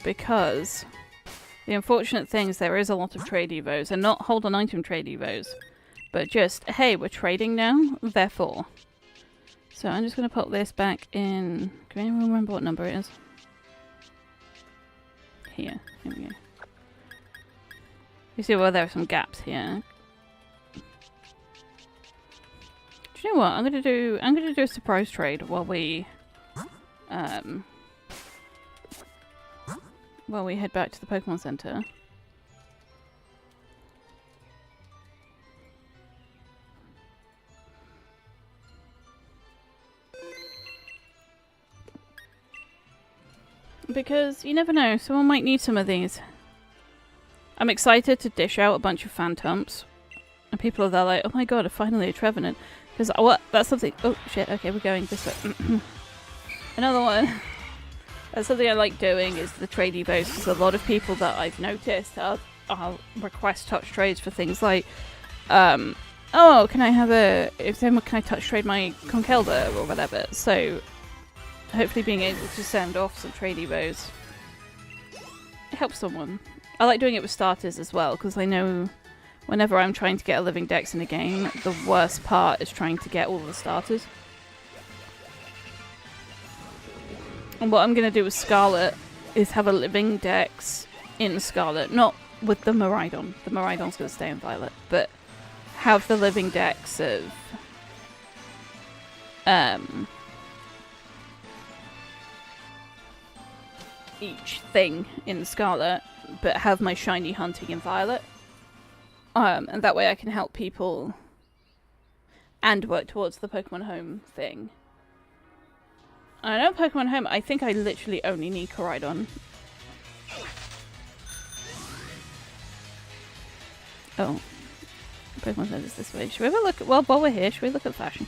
Because the unfortunate thing is there is a lot of trade evos, and not hold on item trade evos, but just, hey, we're trading now, therefore. So I'm just going to put this back in... Can anyone remember what number it is? Here. Here we go. You see, well, there are some gaps here. Do you know what? I'm gonna do a surprise trade while we head back to the Pokemon Center. Because you never know, someone might need some of these. I'm excited to dish out a bunch of Phantoms. And people are there like, oh my god, finally a Trevenant. Because what? That's something... Oh shit, okay, we're going this way. Another one. That's something I like doing, is the trade evos. Because a lot of people that I've noticed I'll request touch trades for things like... oh, can I have a... Can I touch trade my Conkelda or whatever? So... Hopefully being able to send off some trade evos. It helps someone. I like doing it with starters as well, because I know whenever I'm trying to get a living dex in a game, the worst part is trying to get all the starters. And what I'm going to do with Scarlet is have a living dex in Scarlet. Not with the Miraidon. The Miraidon's going to stay in Violet. But have the living dex of... each thing in Scarlet, but have my shiny hunting in Violet. And that way I can help people and work towards the Pokemon Home thing. I know Pokemon Home, I think I literally only need Koraidon. Oh. Pokemon Center's this way. Should we have a look at, well, while we're here, should we look at fashion?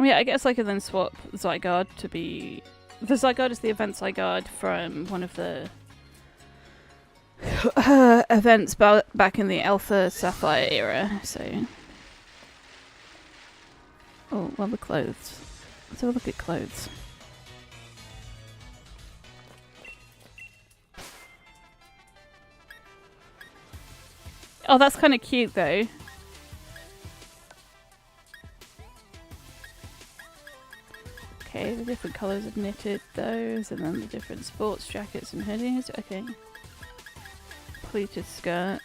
Yeah, I guess I could then swap Zygarde to be... The Zygarde is the event Zygarde from one of the events back in the Alpha Sapphire era, so... Oh, well, the clothes. Let's have a look at clothes. Oh, that's kind of cute, though. Okay, the different colours of knitted, those, and then the different sports jackets and hoodies. Okay. Pleated skirt.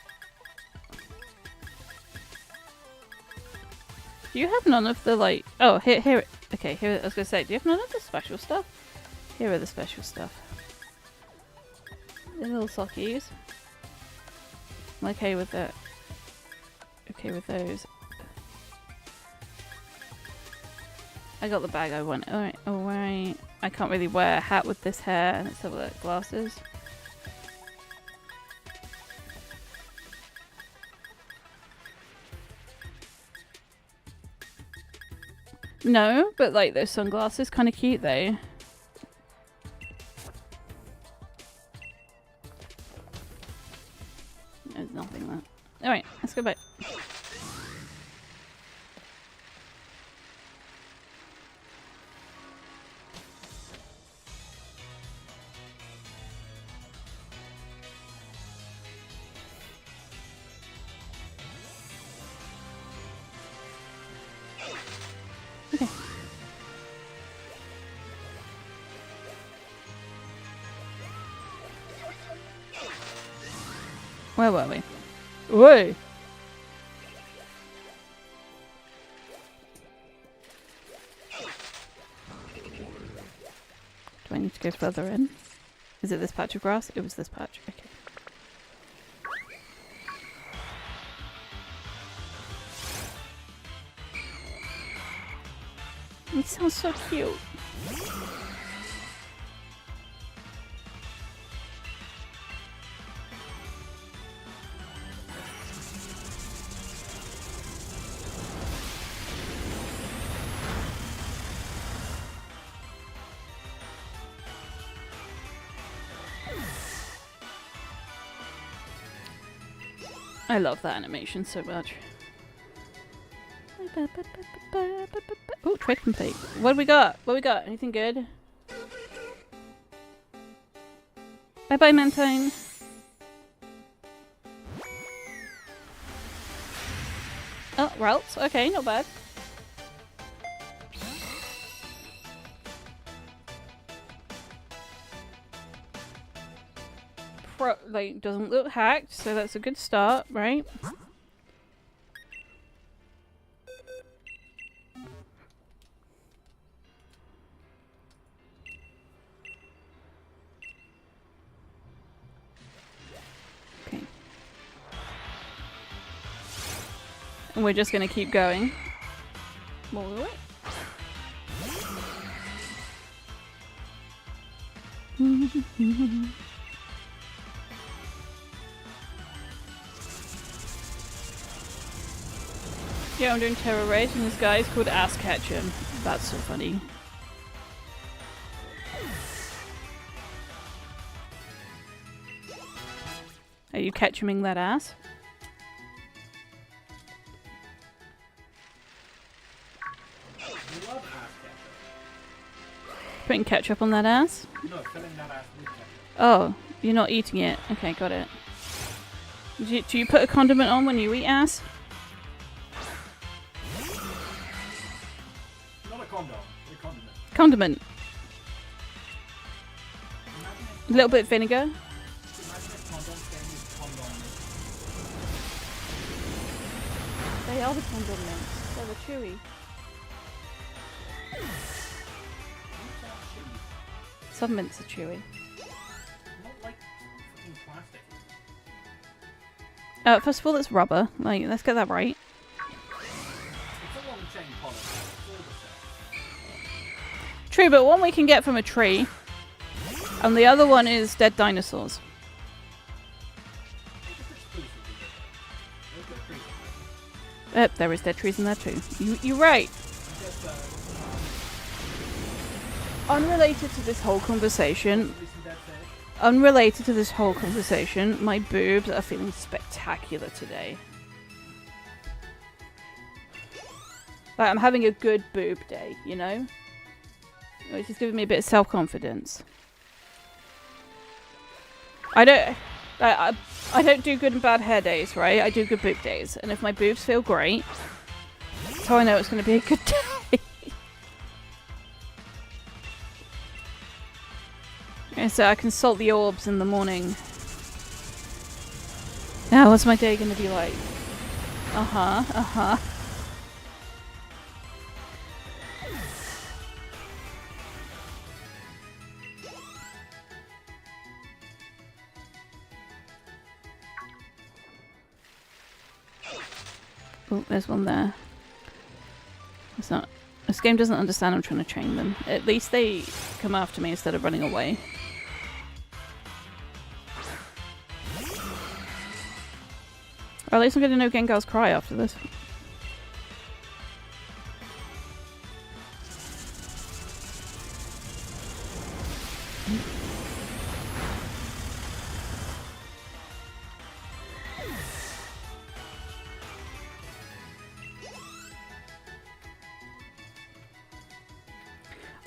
Do you have none of the, like... Oh, here... Okay, here, I was going to say, do you have none of the special stuff? Here are the special stuff. The little sockies. I'm okay with that. Okay with those. I got the bag I want. Alright, alright. I can't really wear a hat with this hair. Let's have a look. Glasses. No, but like those sunglasses, kind of cute though. There's nothing there. Alright, let's go back. Okay. Where were we? Whoa! Do I need to go further in? Is it this patch of grass? It was this patch. Okay. It sounds so cute. I love that animation so much. Oh, trade complete. What do we got? What do we got? Anything good? Bye bye, Mantine. Oh, routes. Okay, not bad. Like, doesn't look hacked, so that's a good start, right? Okay. And we're just gonna keep going. While we wait. Yeah, I'm doing Terror Raid and this guy's called Ass Ketchum. That's so funny. Are you ketchuming that ass? We love ass ketchup. Putting ketchup on that ass? No, filling that ass with ketchup. Oh, you're not eating it. Okay, got it. Do you put a condiment on when you eat ass? Not a condom, a condiment. Condiment. Imagine A little bit of vinegar. imagine if condom staying with condom. They are the condom mints. They're the chewy. Some mints are chewy. Not like fucking plastic. First of all, it's rubber. Like, let's get that right. It's a long chain polymer. It's all the same. True, but one we can get from a tree, and the other one is dead dinosaurs. There is dead trees in there too. You're right. Unrelated to this whole conversation, my boobs are feeling spectacular today. Like, I'm having a good boob day, you know? Which is giving me a bit of self-confidence. I don't do good and bad hair days, right? I do good boob days. And if my boobs feel great, that's how I know it's going to be a good day. Okay, so I consult the orbs in the morning. Now, what's my day gonna be like? Uh-huh, uh-huh. Oh, there's one there. It's not. This game doesn't understand I'm trying to train them. At least they come after me instead of running away. Or at least I'm gonna know Gengar's cry after this.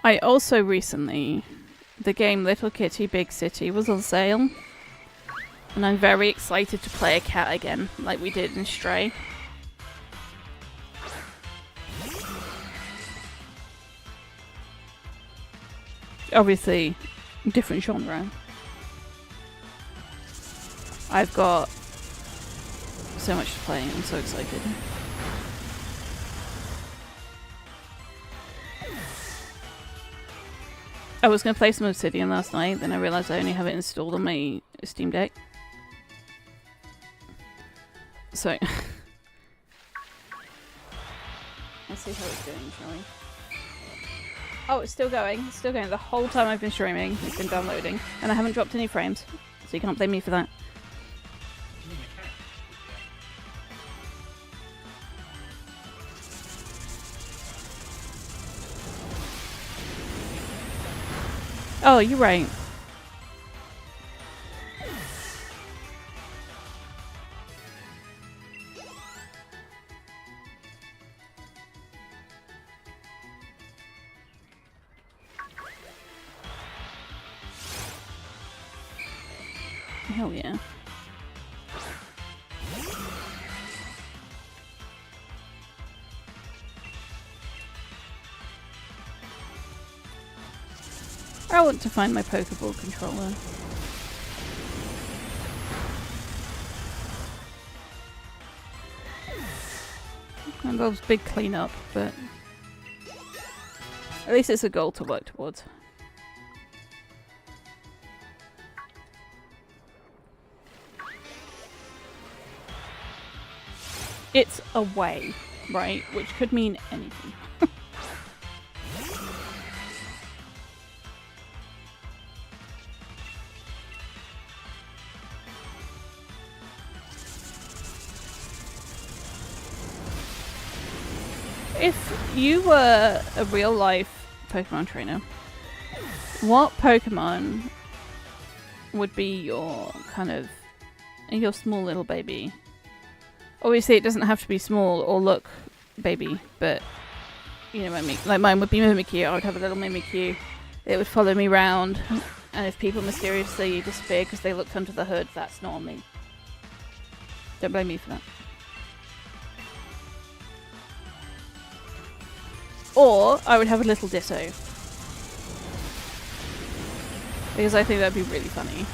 I also recently, the game Little Kitty Big City was on sale. And I'm very excited to play a cat again, like we did in Stray. Obviously, different genre. I've got so much to play, I'm so excited. I was going to play some Obsidian last night, then I realised I only have it installed on my Steam Deck. So, let's see how it's doing, shall we? Oh, it's still going. It's still going. The whole time I've been streaming, it's been downloading, and I haven't dropped any frames, so you can't blame me for that. Oh, you're right. Hell yeah. I want to find my Pokeball controller. Involves big cleanup, but at least it's a goal to work towards. It's away, right? Which could mean anything. If you were a real life Pokemon trainer, what Pokemon would be your kind of your small little baby? Obviously, it doesn't have to be small or look baby, but you know what I mean. Like mine would be Mimikyu. I would have a little Mimikyu. It would follow me around, and if people mysteriously disappear because they looked under the hood, that's not on me. Don't blame me for that. Or I would have a little Ditto. Because I think that'd be really funny.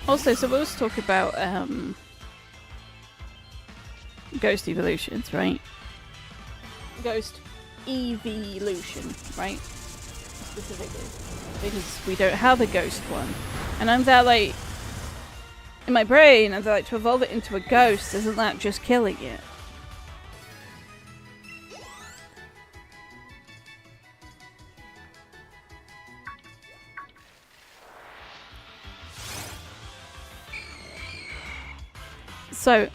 Also, so we'll just talk about ghost evolutions, right? Ghost evolution, right? Specifically. Because we don't have a ghost one. And I'm there like, in my brain, I'm there like, to evolve it into a ghost, isn't that just killing it? So,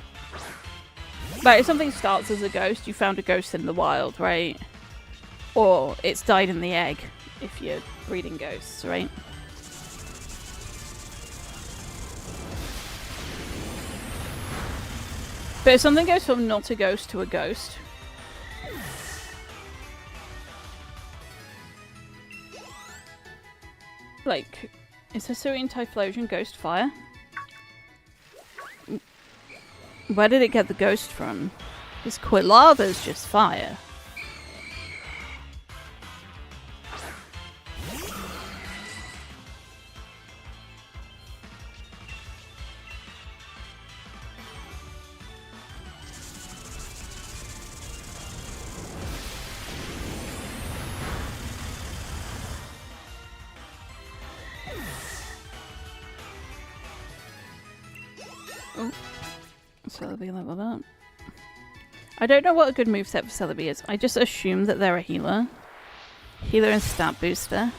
like if something starts as a ghost, you found a ghost in the wild, right? Or it's died in the egg, if you're breeding ghosts, right? But if something goes from not a ghost to a ghost, like, is Hisuian Typhlosion ghost fire? Where did it get the ghost from? This Quilava's just fire. Oh, Celebi leveled up. I don't know what a good moveset for Celebi is. I just assume that they're a healer. Healer and stat booster.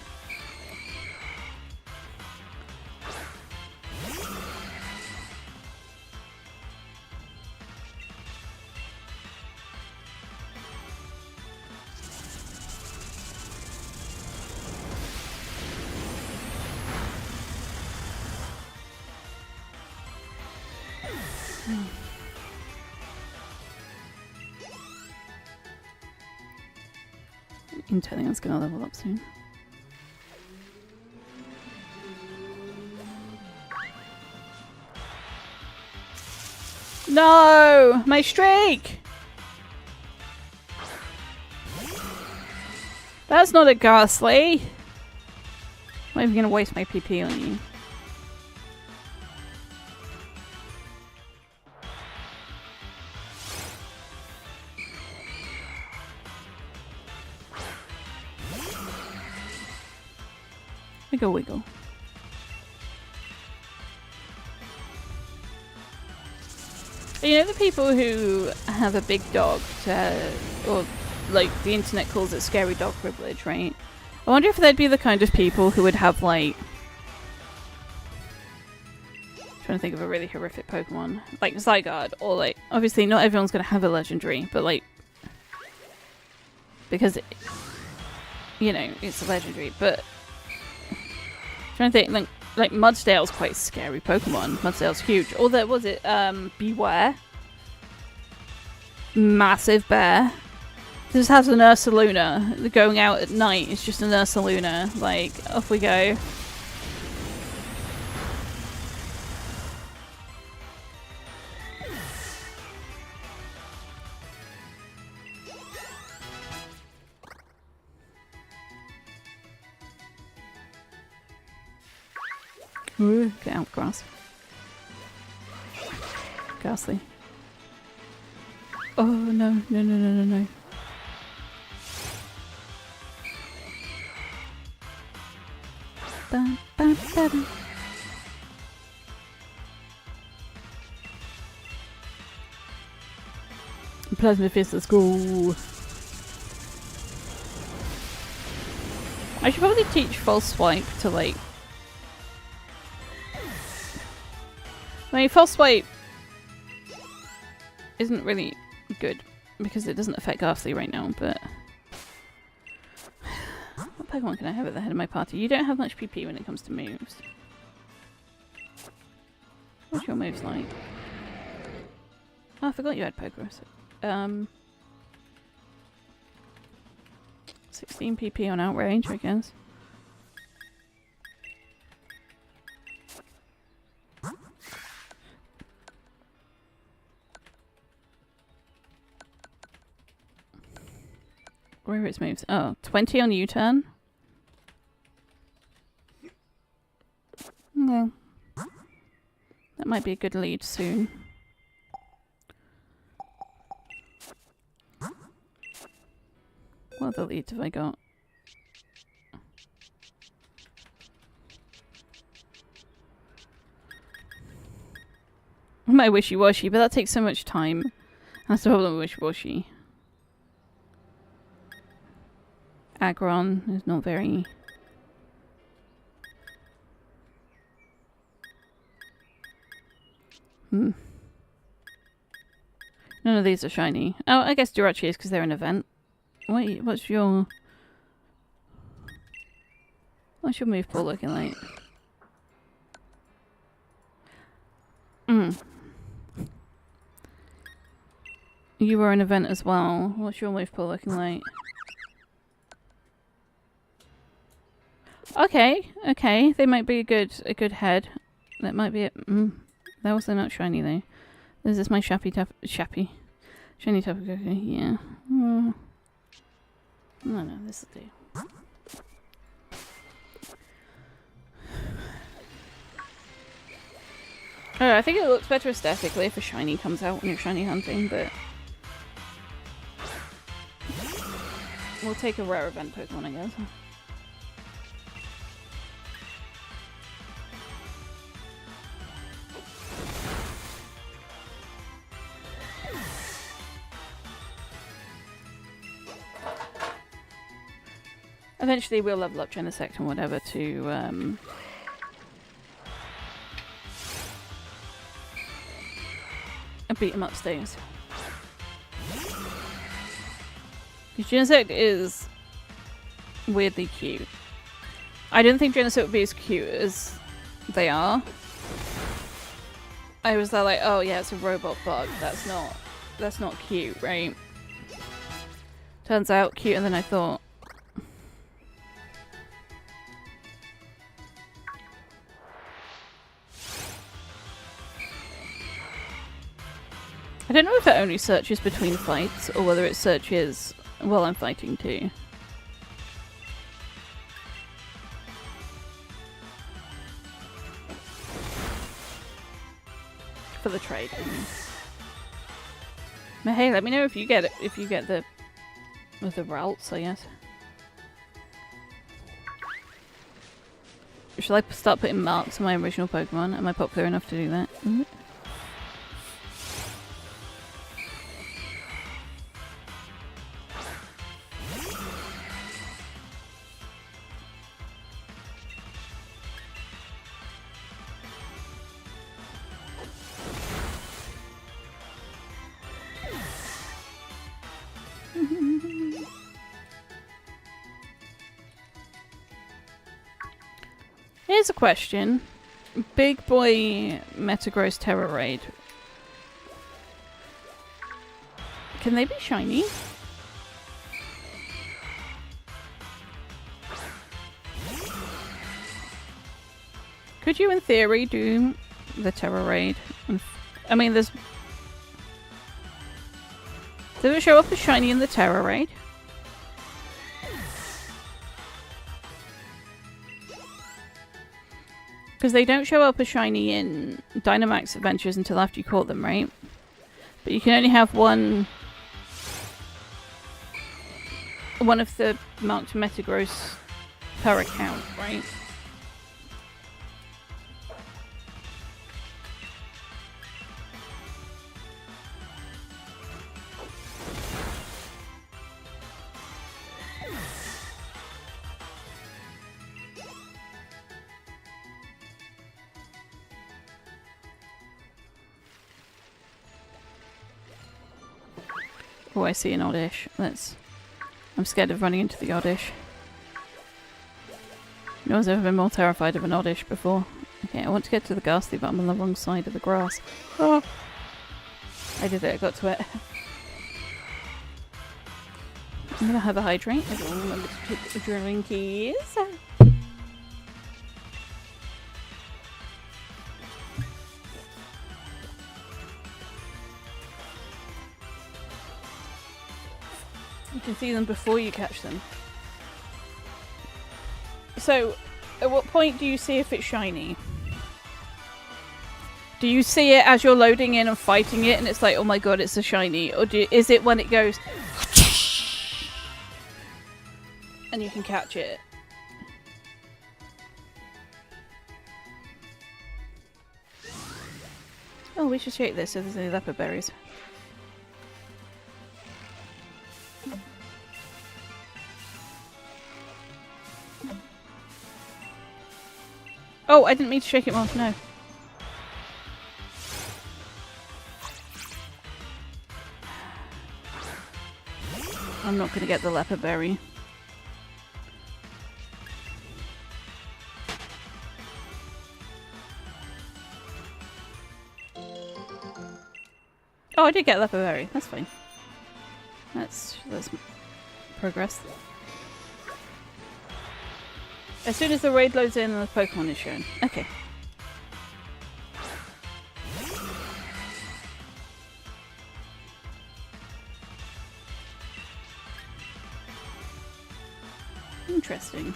Intellion's gonna level up soon. No! My streak! That's not a ghastly! I'm not even gonna waste my PP on you. Wiggle wiggle. You know the people who have a big dog or like the internet calls it scary dog privilege, right? I wonder if they'd be the kind of people who would have like... trying to think of a really horrific Pokemon. Like Zygarde, or like... obviously not everyone's going to have a legendary, but like... because, you know, it's a legendary, but... trying to think, like Mudsdale's quite a scary Pokemon. Mudsdale's huge. Or there was it, Beware. Massive bear. This has an Ursaluna. Going out at night is just an Ursaluna. Like, off we go. Ooh, get out, grass. Ghastly. Oh no, no, no, no, no, no. Ba, ba, ba, ba. Plasma Fist, let's go. I should probably teach False Swipe to like... I mean, False Swipe isn't really good because it doesn't affect Ghastly right now, but... what Pokemon can I have at the head of my party? You don't have much PP when it comes to moves. What's your moves like? Oh, I forgot you had Poker. So, 16 PP on Outrage, I guess. Where are its moves? Oh, 20 on U-turn. Well, that might be a good lead soon. What other leads have I got? My Wishy-Washy, but that takes so much time. That's the problem with Wishy-Washy. Aggron is not very... None of these are shiny. Oh, I guess Jirachi is because they're an event. Wait, what's your move pool looking like? You were an event as well. What's your move pool looking like? Okay, okay. They might be a good head. That might be it. They're also not shiny though. Is this my shiny Tapu Koko? Yeah. No, this will do. Oh, I think it looks better aesthetically if a shiny comes out when you're shiny hunting, but we'll take a rare event Pokemon, I guess. Eventually we'll level up Genesect and whatever to beat him upstairs. Because Genesect is weirdly cute. I didn't think Genesect would be as cute as they are. I was there like, oh yeah, it's a robot bug. That's not cute, right? Turns out cuter than I thought. I don't know if it only searches between fights or whether it searches while I'm fighting too. For the trade. But hey, let me know if you get it. If you get the routes, I guess. Should I start putting marks on my original Pokemon? Am I popular enough to do that? Here's a question. Big boy Metagross Terra Raid. Can they be shiny? Could you, in theory, do the Terra Raid? I mean, there's... Does it show up as shiny in the Terra Raid? Because they don't show up as shiny in Dynamax Adventures until after you caught them, right? But you can only have one of the marked Metagross per account, right? Oh, I see an Oddish. I'm scared of running into the Oddish. No one's ever been more terrified of an Oddish before. Okay, I want to get to the Ghastly, but I'm on the wrong side of the grass. Oh! I did it, I got to it. I'm gonna have a hydrate. Everyone remember to take the drinkies. You can see them before you catch them. So, at what point do you see if it's shiny? Do you see it as you're loading in and fighting it and it's like, oh my god, it's a shiny? Or is it when it goes... and you can catch it? Oh, we should check this if there's any leopard berries. Oh, I didn't mean to shake it off, no. I'm not going to get the leopard berry. Oh, I did get leopard berry. That's fine. That's progress. As soon as the raid loads in, the Pokemon is shown. Okay. Interesting.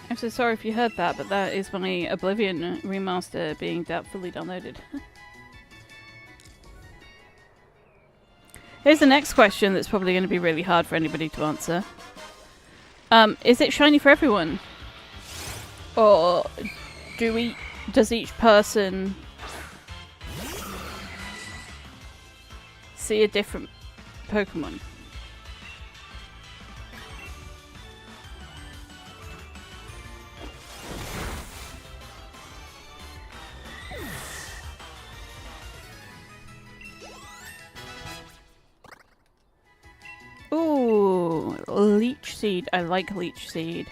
I'm so sorry if you heard that, but that is my Oblivion remaster being doubtfully downloaded. Here's the next question that's probably going to be really hard for anybody to answer. Is it shiny for everyone? Or does each person see a different Pokemon? Ooh, Leech Seed. I like Leech Seed.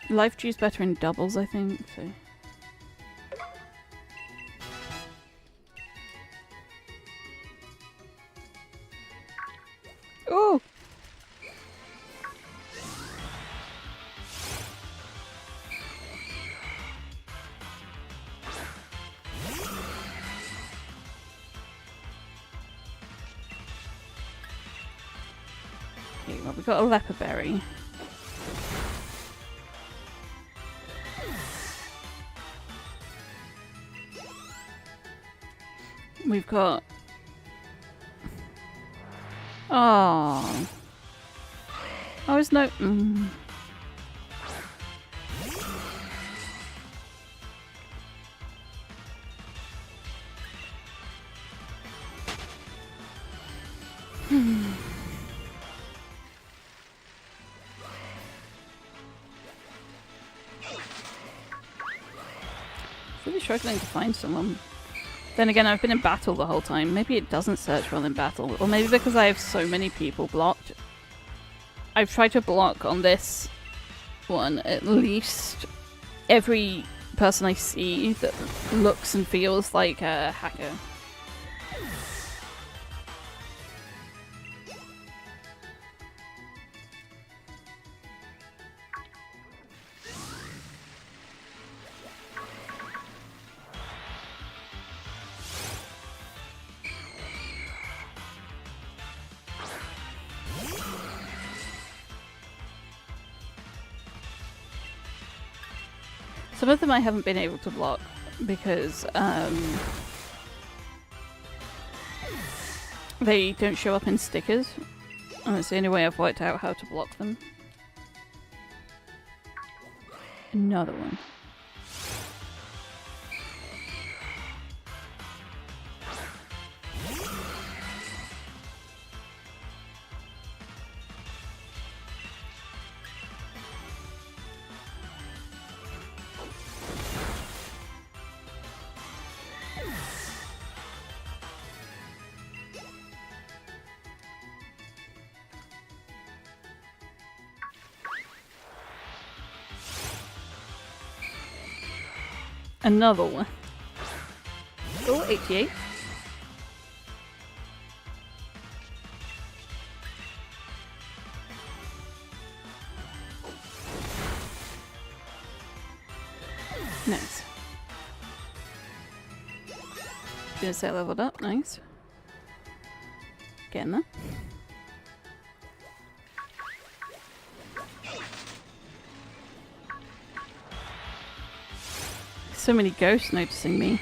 Life Dew's better in doubles, I think. So. Ooh! Okay, well, we've got a leper berry. We've got... Oh. I was no... Really struggling to find someone. Then again, I've been in battle the whole time. Maybe it doesn't search well in battle. Or maybe because I have so many people blocked. I've tried to block on this one at least every person I see that looks and feels like a hacker. Some of them I haven't been able to block because they don't show up in stickers, and it's the only way I've worked out how to block them. Another one. Another one. Oh, 88. Nice. Gonna say leveled up, nice. Getting there. So many ghosts noticing me.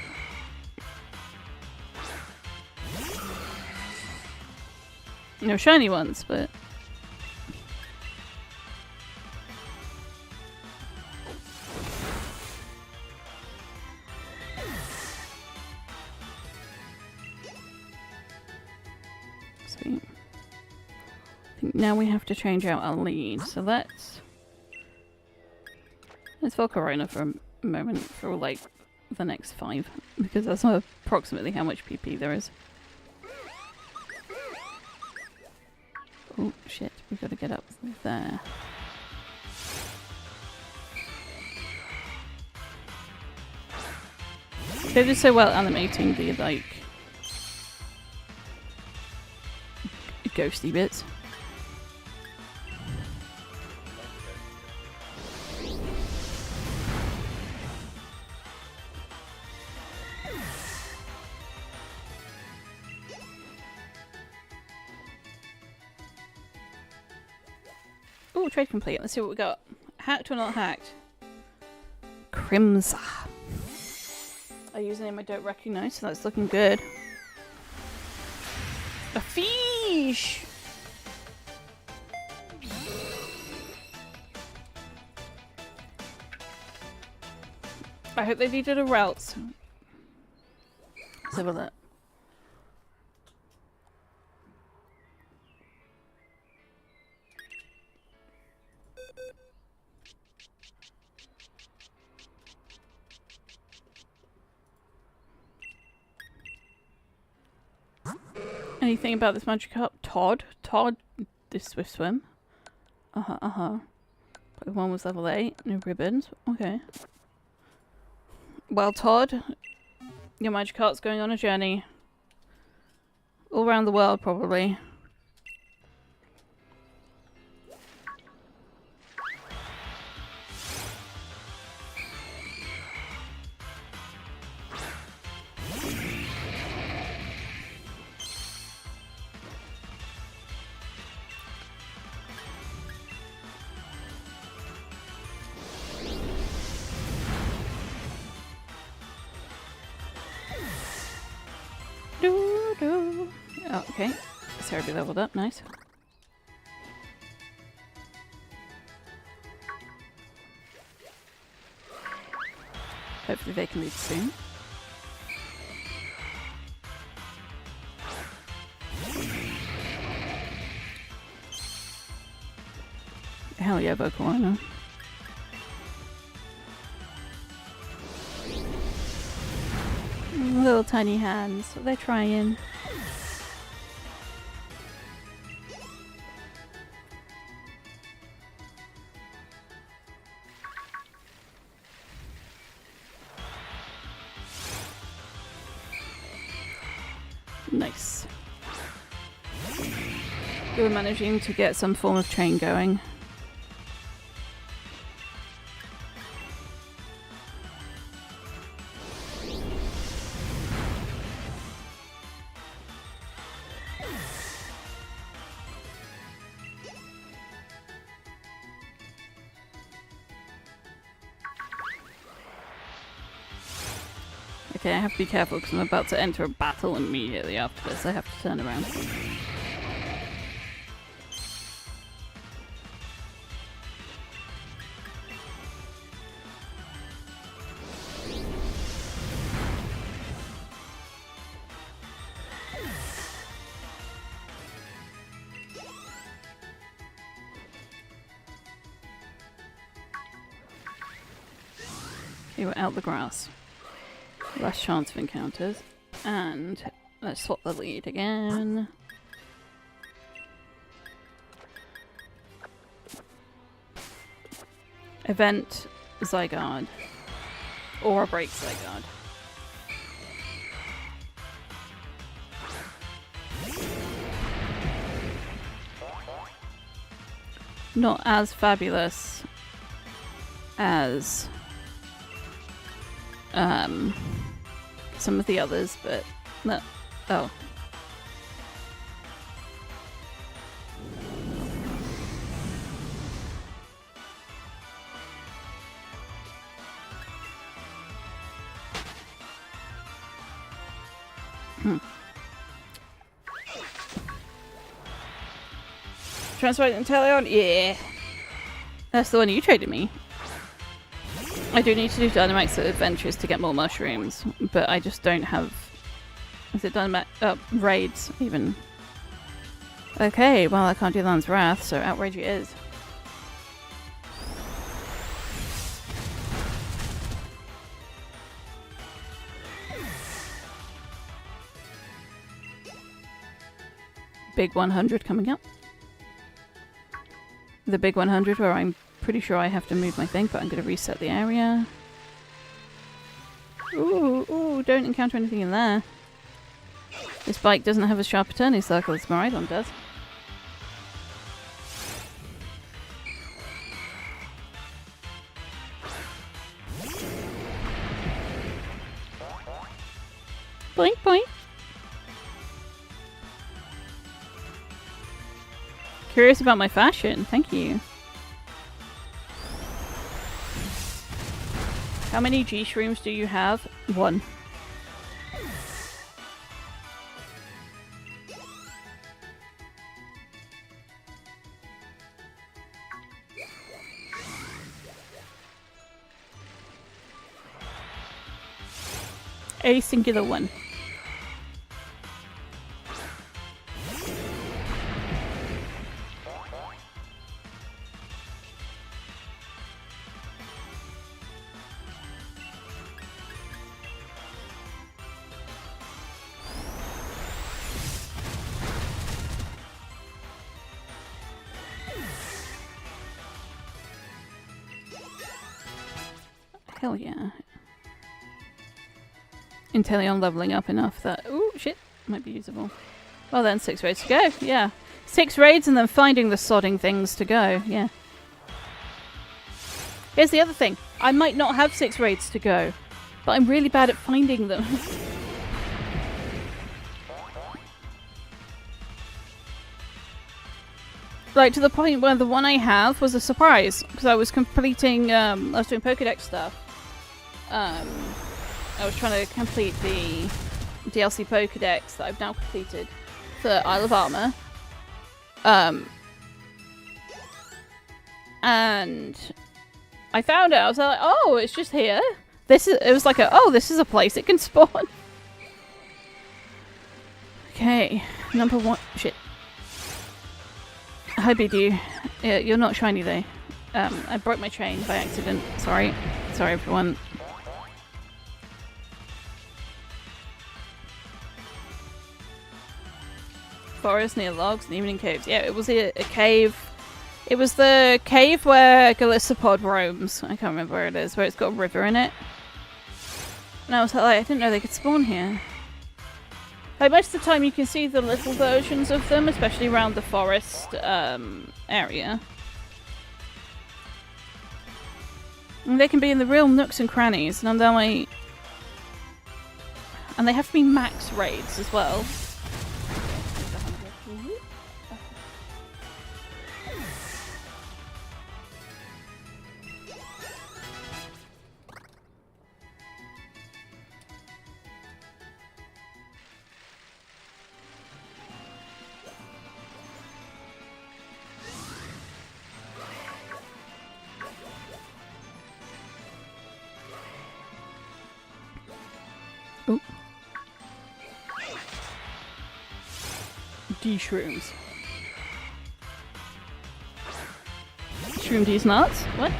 No shiny ones, but... Sweet. I think now we have to change out our lead, so let's Volcarona for a moment for like the next 5, because that's approximately how much PP there is. Oh shit, we've got to get up there. They did so well animating the, like, ghosty bits. Oh, trade complete. Let's see what we got. Hacked or not hacked? Crimsa. A username I don't recognise, so that's looking good. A fish! I hope they needed a route. Let's have a look. Anything about this magic cup? Todd? Todd, this Swift Swim. Pokemon was level 8. No ribbons. Okay. Well, Todd, your Magikarp's going on a journey. All around the world, probably. Oh, okay. Cerebi leveled up, nice. Hopefully they can leave soon. Hell yeah, vocal rhino. Little tiny hands, they're trying. Nice. We were managing to get some form of chain going. Okay, I have to be careful because I'm about to enter a battle immediately after this. I have to turn around. Okay, we're out the grass. Last chance of encounters. And let's swap the lead again. Event Zygarde. Or a break Zygarde. Not as fabulous as some of the others, but no. Oh. Transfer Inteleon? Yeah. That's the one you traded me. I do need to do Dynamax Adventures to get more mushrooms, but I just don't have... Is it Dynamax... raids, even. Okay, well I can't do Land's Wrath, so Outrage it is. Big 100 coming up. The big 100 where I'm pretty sure I have to move my thing, but I'm going to reset the area. Ooh, ooh, don't encounter anything in there. This bike doesn't have a sharp turning circle as Maridon does. Boink, boink. Curious about my fashion. Thank you. How many G-shrooms do you have? 1. A singular one. Hell yeah. Inteleon leveling up enough that... Ooh, shit. Might be usable. Well then, 6 raids to go. Yeah. 6 raids and then finding the sodding things to go. Yeah. Here's the other thing. I might not have 6 raids to go, but I'm really bad at finding them. Like, to the point where the one I have was a surprise. Because I was completing... I was doing Pokédex stuff. I was trying to complete the DLC Pokédex that I've now completed for Isle of Armor. And I found it. I was like, oh, it's just here. It was like this is a place it can spawn. Okay, number 1. Shit. Hi, Bidu. Yeah, you're not shiny though. I broke my chain by accident. Sorry. Sorry, everyone. Forest near logs and evening caves. Yeah, it was a cave. It was the cave where Galissapod roams. I can't remember where it is, where it's got a river in it. And I was like, I didn't know they could spawn here. Like, most of the time you can see the little versions of them, especially around the forest area. And they can be in the real nooks and crannies, and I'm there like... And they have to be max raids as well. D-shrooms. Shroom D's nuts? What?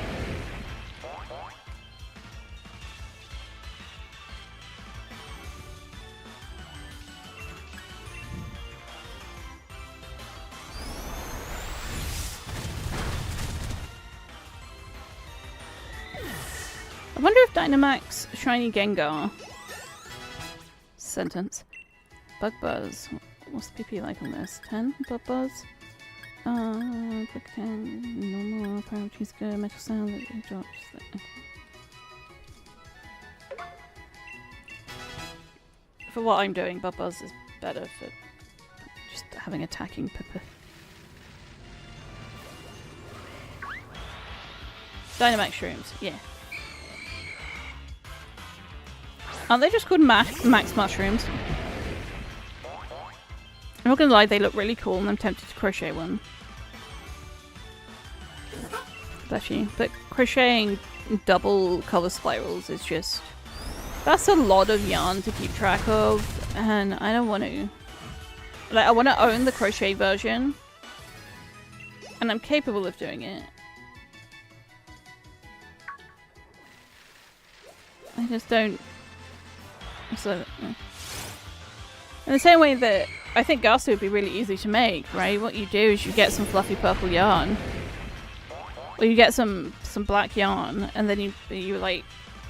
I wonder if Dynamax shiny Gengar sentence. Bug Buzz. What's the PP like on this? 10? Bug Buzz? Quick 10, normal, priorities good, metal sound, that drops. For what I'm doing, Bug Buzz is better for just having attacking pepper. Dynamax Shrooms, yeah. Aren't they just called Max Mushrooms? I'm not gonna lie, they look really cool and I'm tempted to crochet one. Bless you. But crocheting double colour spirals is just... That's a lot of yarn to keep track of, and I don't want to. Like, I want to own the crochet version, and I'm capable of doing it. I just don't... So... In the same way that I think Garster would be really easy to make, right? What you do is you get some fluffy purple yarn. Or you get some black yarn, and then you like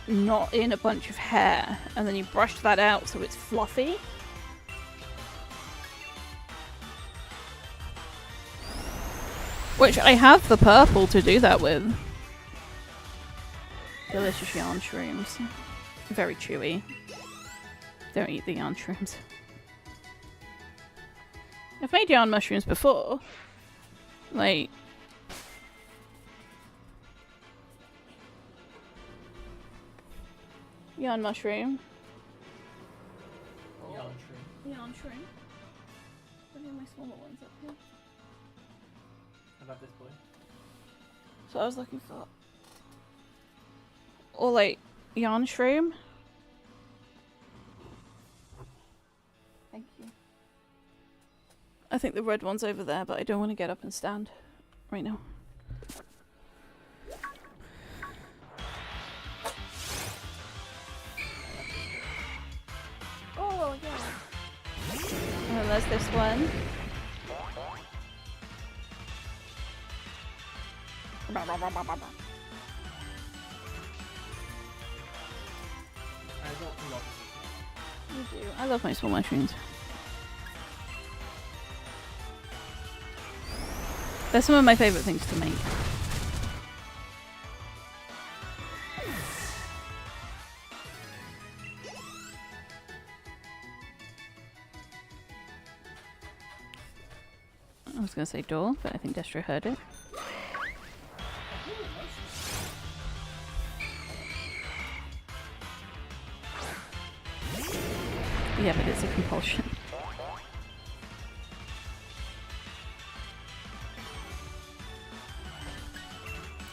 not in a bunch of hair, and then you brush that out so it's fluffy. Which I have the purple to do that with. Delicious yarn shrooms. Very chewy. Don't eat the yarn shrooms. I've made yarn mushrooms before. Like... yarn mushroom. Yarn shroom. Yarn shroom. Any of my smaller ones up here? How about this boy? So I was looking for... or like, yarn shroom. Thank you. I think the red one's over there, but I don't want to get up and stand right now. Oh, yeah. And then there's this one. I don't love it. You do. I love my small mushrooms. They're some of my favourite things to make. I was going to say door, but I think Destro heard it. Yeah, but it's a compulsion.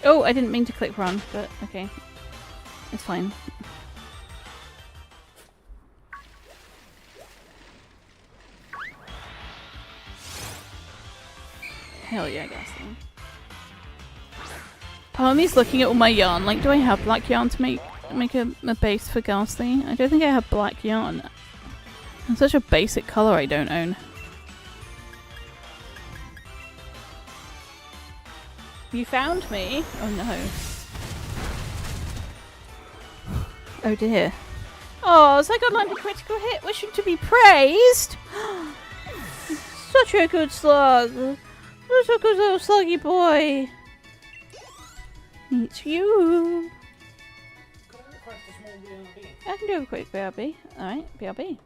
Oh, I didn't mean to click run, but okay. It's fine. Hell yeah, Ghastly. Part of me's looking at all my yarn. Like, do I have black yarn to make a base for Ghastly? I don't think I have black yarn. It's such a basic colour I don't own. You found me? Oh no. Oh dear. Oh, Zygon landed a critical hit, wishing to be praised! Such a good slug! Such a good little sluggy boy! It's you! Could I request a small BRB? I can do a quick BRB. Alright, BRB.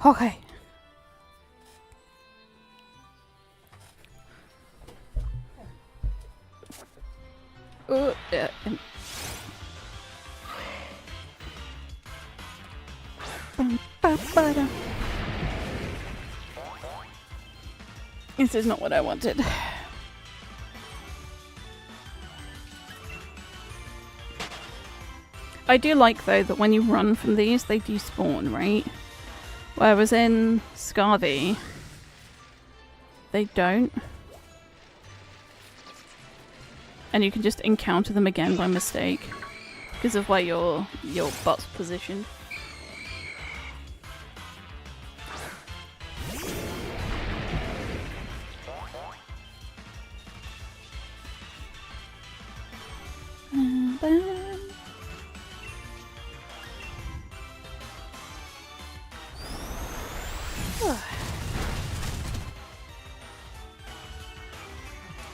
Okay. Yeah. This is not what I wanted. I do like, though, that when you run from these, they despawn, right? Whereas in Scarvy, they don't. And you can just encounter them again by mistake because of where your butt's positioned.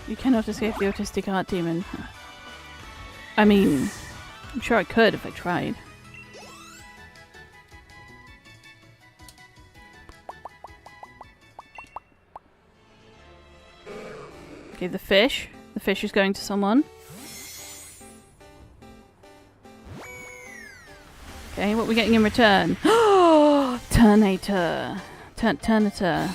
You cannot escape the autistic art demon. I mean, I'm sure I could if I tried. Okay, the fish. The fish is going to someone. Okay, what are we getting in return? Oh, Turnator. Turnator.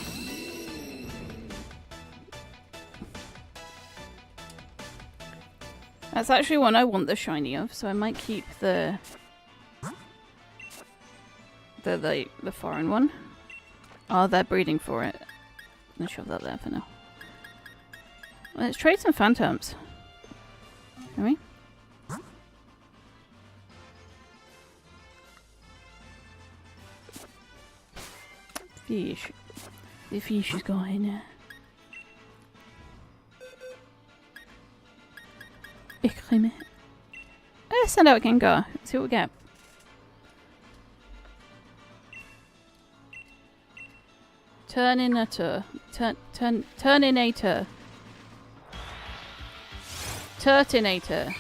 That's actually one I want the shiny of, so I might keep the foreign one. Oh, they're breeding for it. Let's shove that there for now. Let's trade some phantoms. Can we? Fish. The fish is going. Let's send out Gengar. See what we get. Turninator. Turninator. Turtinator.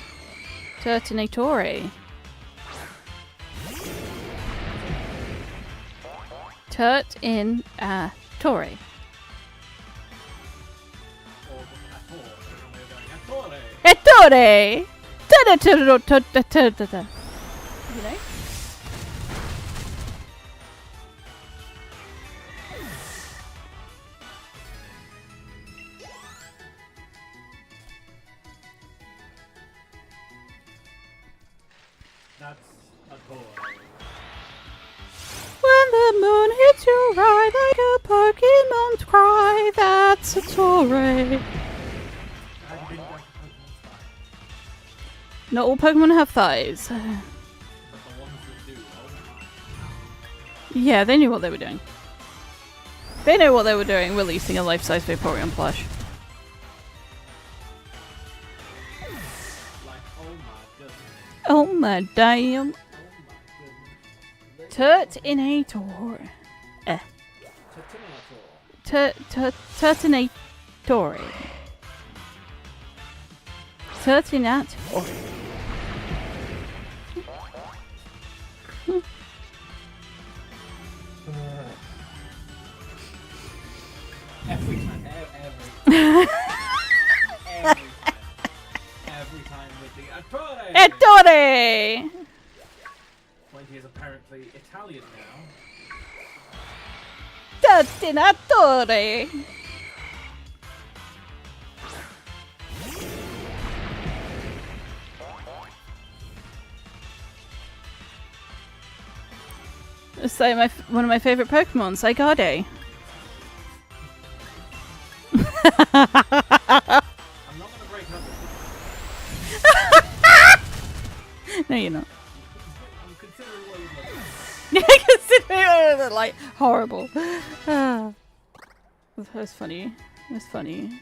Turtinatore. Turtinatore. Ettore! You know? That's a toy. When the moon hits you right like a Pokemon's cry, that's a Torre. Not all Pokemon have thighs. But the ones that do, Yeah, they knew what they were doing. They know what they were doing, releasing a life-size Vaporeon plush. like, oh my goodness. Oh my damn. Oh my goodness. Turtinator. Turtinator. Turtinator. Turtinator. Every time with the Attore! Ettore! Pointy is apparently Italian now. Turtinatore! It's like one of my favorite Pokemon, Zygarde. I'm not gonna break up with No, you're not. I'm considering what you look like. Considering it like horrible. That was funny. It was funny.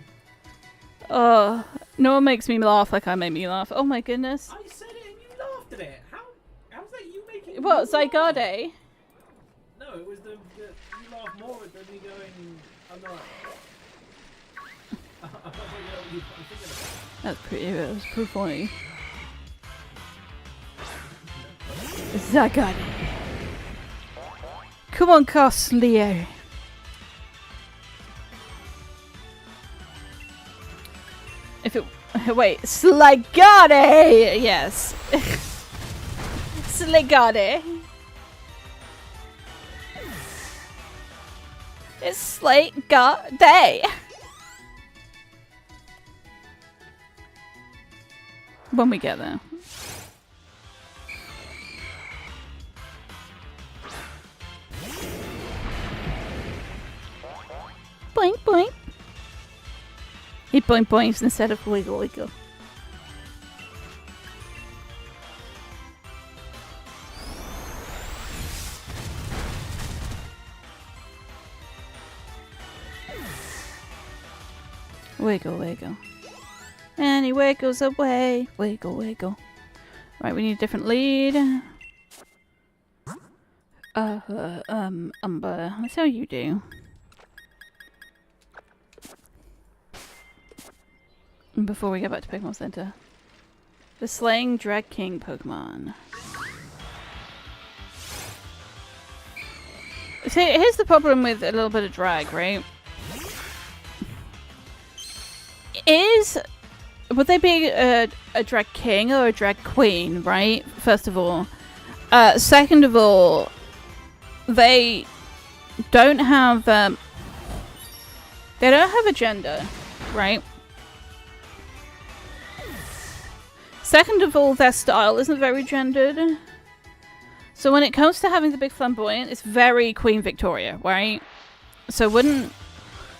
Oh, no one makes me laugh like I make me laugh. Oh my goodness. I said it and you laughed at it. How's that you making What, me laugh? Zygarde? No, it was the you laughed more at me going, I'm not. I'm thinking about. That was pretty funny. Zygarde. Come on, Cast Leo. If it... Wait, Sligade! Yes. Sligade. It's Sligade. When we get there. Boink, boink. He boink boinks instead of wiggle wiggle. Wiggle wiggle. And he wiggles away. Wiggle wiggle. Right, we need a different lead. Umber. Let's see how you do. Before we get back to Pokemon Center. The Slaying Drag King Pokemon. See, here's the problem with a little bit of drag, right? Would they be a drag king or a drag queen, right? First of all. Second of all, they don't have a gender, right? Second of all, their style isn't very gendered. So when it comes to having the big flamboyant, it's very Queen Victoria, right? So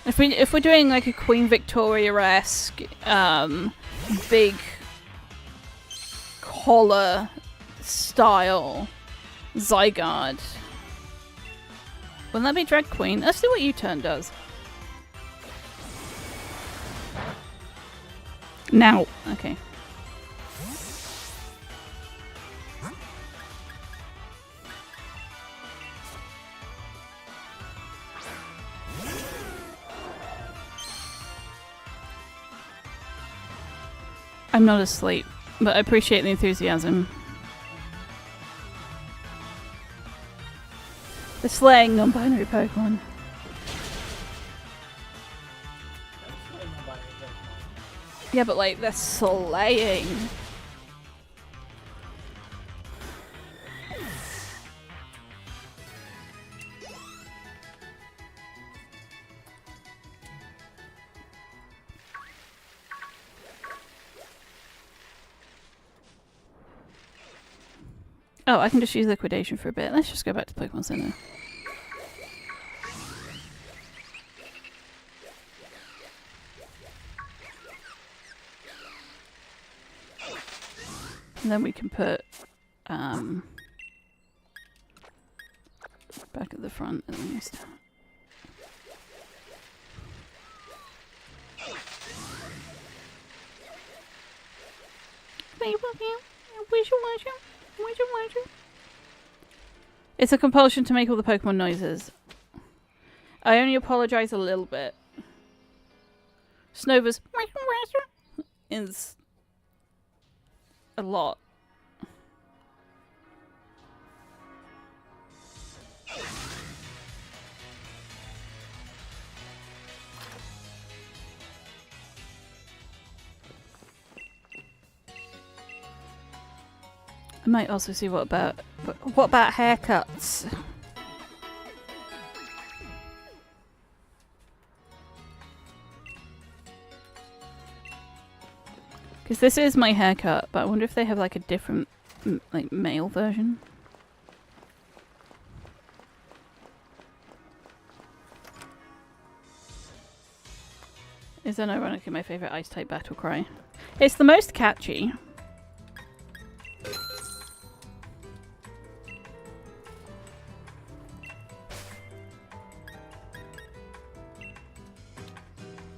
if we're doing like a Queen Victoria-esque big collar style Zygarde, wouldn't that be drag queen? Let's see what U-turn does. Now, okay. I'm not asleep, but I appreciate the enthusiasm. The slaying non-binary Pokemon. Yeah, but like, they're slaying. Oh, I can just use liquidation for a bit. Let's just go back to Pokemon Center. And then we can put back at the front at least. It's a compulsion to make all the Pokemon noises. I only apologize a little bit. Snova's is a lot. I might also see what about haircuts. Because this is my haircut, but I wonder if they have like a different like male version. Is that ironically my favourite ice-type battle cry? It's the most catchy.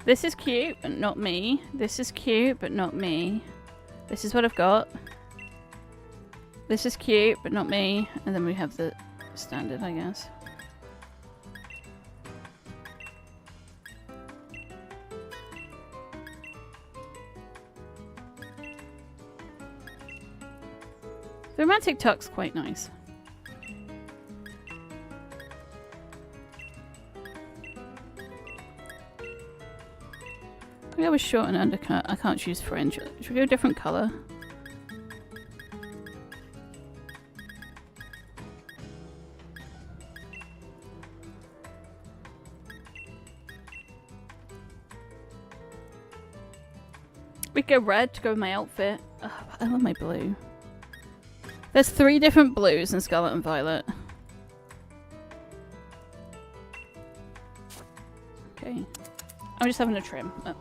This is cute, but not me. This is cute, but not me. This is what I've got. This is cute, but not me. And then we have the standard, I guess. The romantic tuck's quite nice. We have a short and undercut. I can't choose fringe. Should we go a different colour? We go red to go with my outfit. Ugh, I love my blue. There's 3 different blues in Scarlet and Violet. Okay. I'm just having a trim. Oh.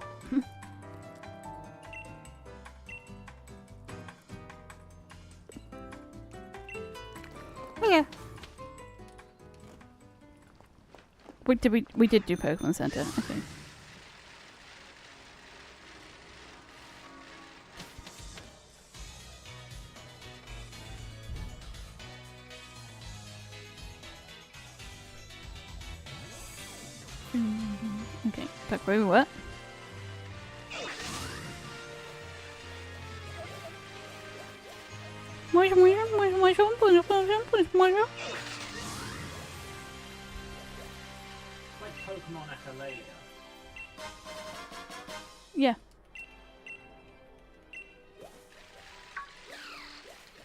Oh yeah. We did do Pokemon Center. Okay. Okay, back where we were. Like Pokemon Echolalia. Yeah.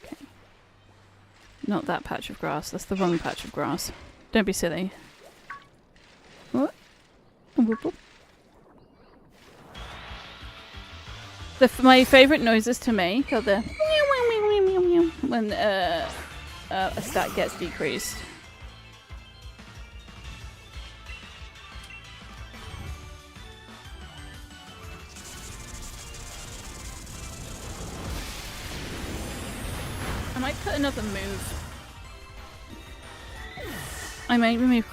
Okay. Not that patch of grass. That's the wrong patch of grass. Don't be silly. What? Whoop, whoop. My favourite noises to make are the when a stat gets decreased. I might put another move. I might remove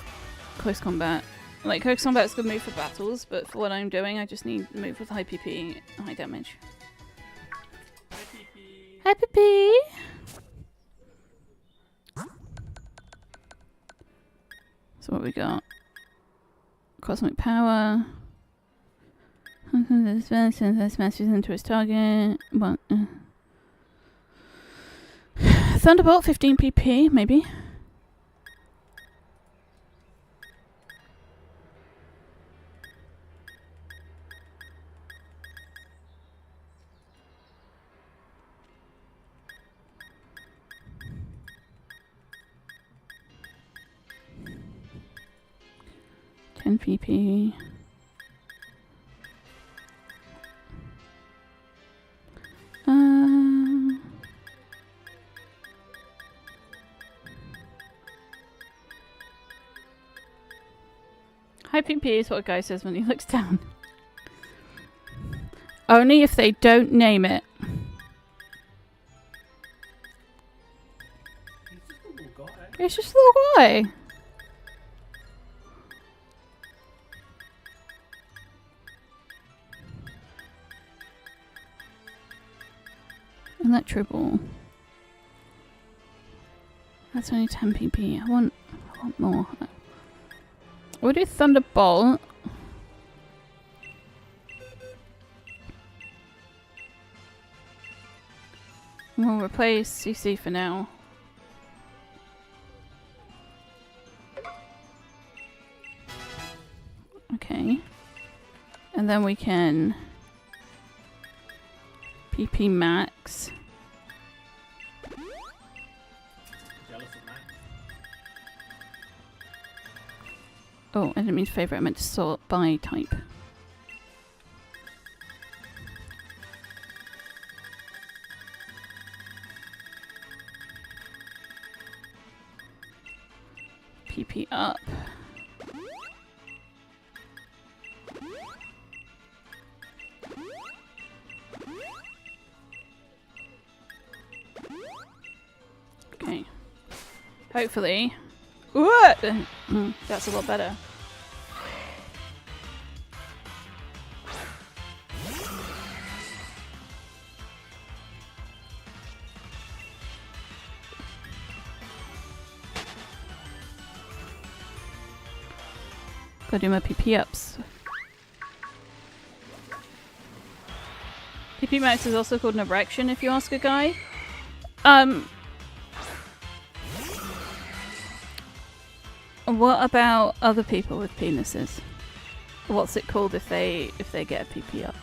close combat. Like, close combat's a good move for battles, but for what I'm doing, I just need a move with high PP, high damage. Hi, PP. Hi, PP! So what we got? Cosmic power. This smashes into its target. What? Thunderbolt, 15 PP, maybe. PP. High PP is what a guy says when he looks down. Only if they don't name it. He's just a little guy. It's just a little guy. Electro Ball. That's only 10 PP. I want more. We'll do Thunderbolt. We'll replace CC for now. Okay. And then we can PP max. Jealous of Max. Oh, I didn't mean to favourite, I meant to sort by type. PP up. Okay. Hopefully. What? That's a lot better. Gotta do my PP ups. PP max is also called an erection if you ask a guy. What about other people with penises? What's it called if they get a PP up?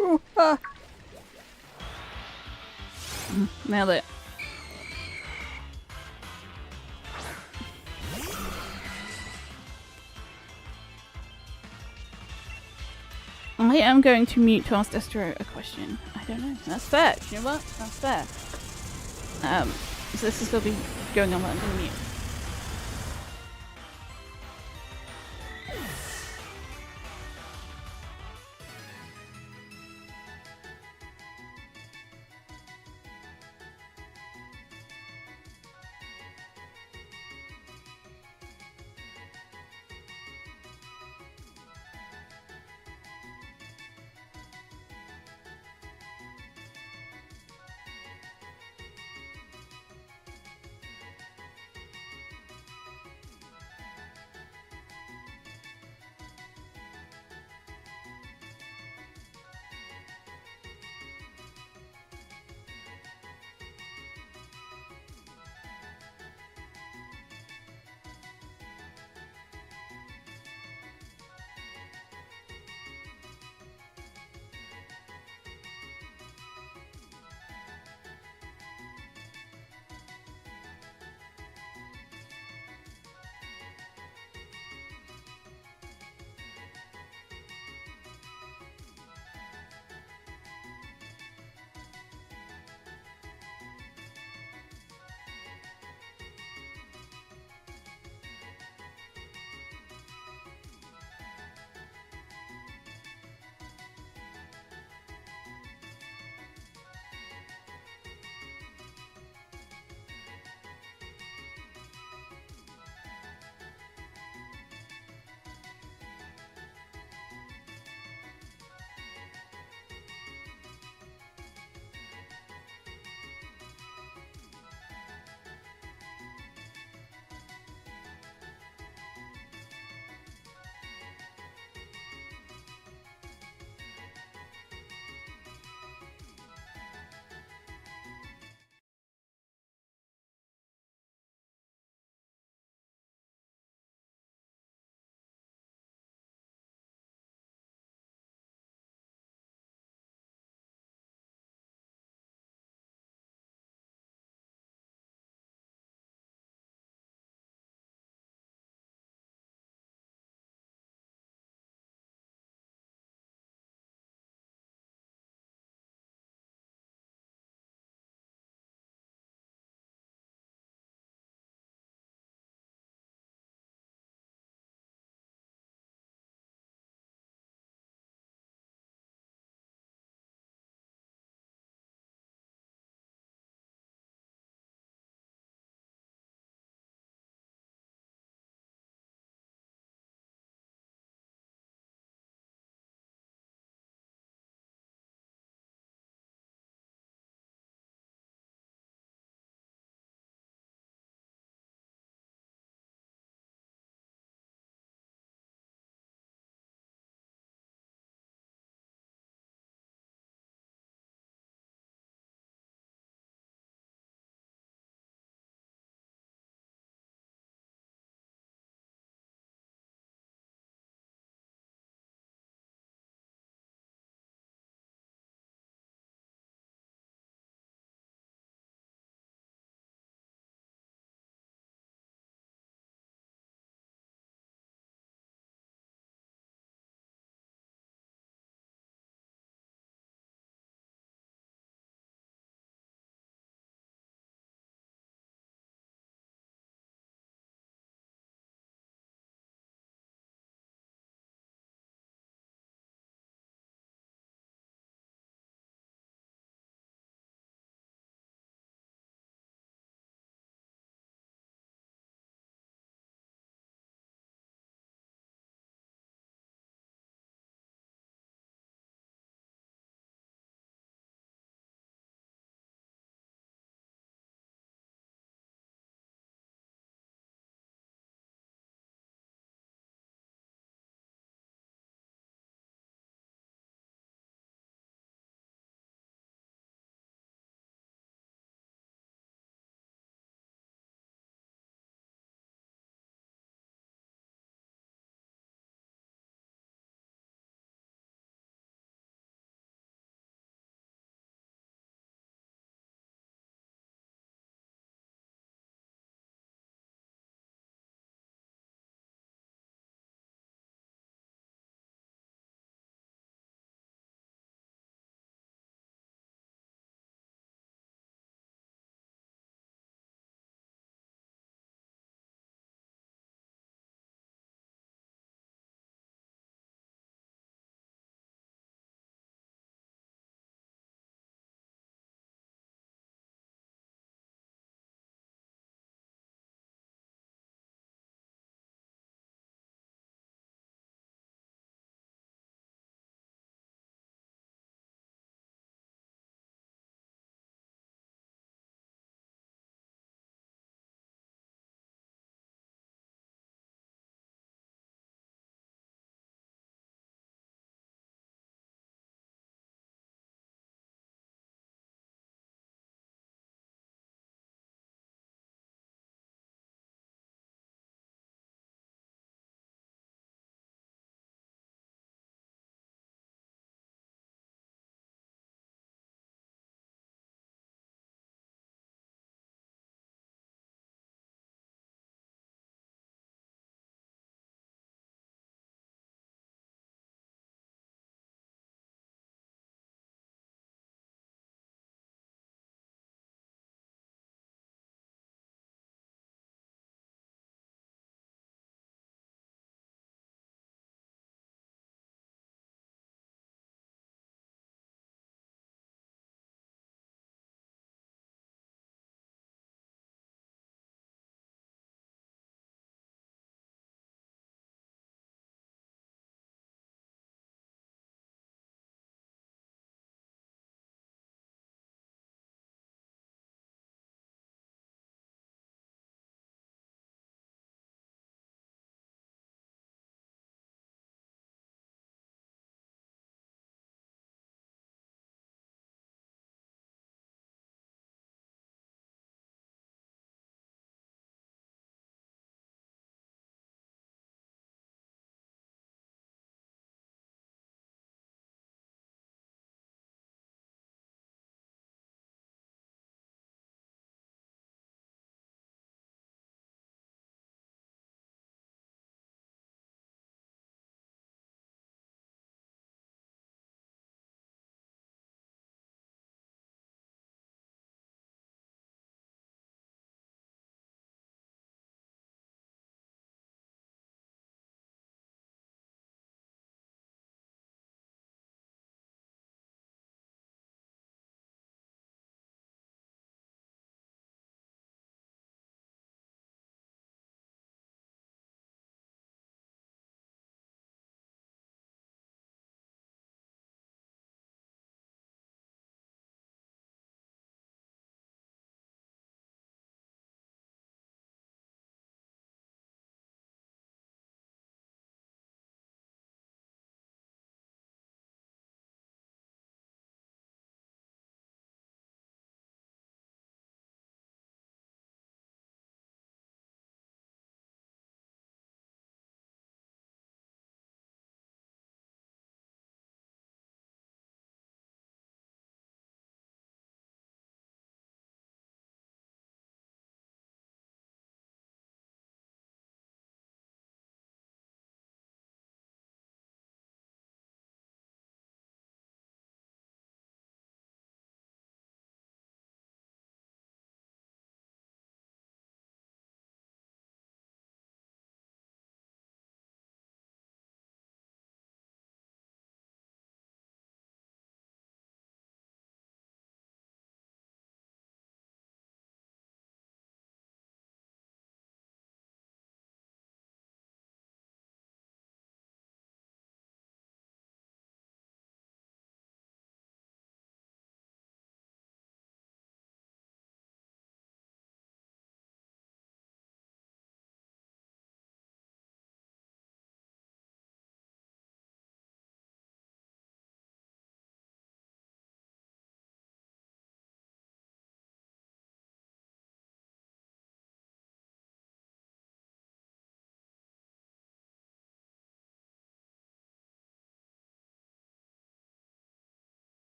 Ooh, ah. Nailed it. I am going to mute to ask Destro a question. I don't know. That's fair. You know what? That's fair. So this will still be going on while I'm going to mute.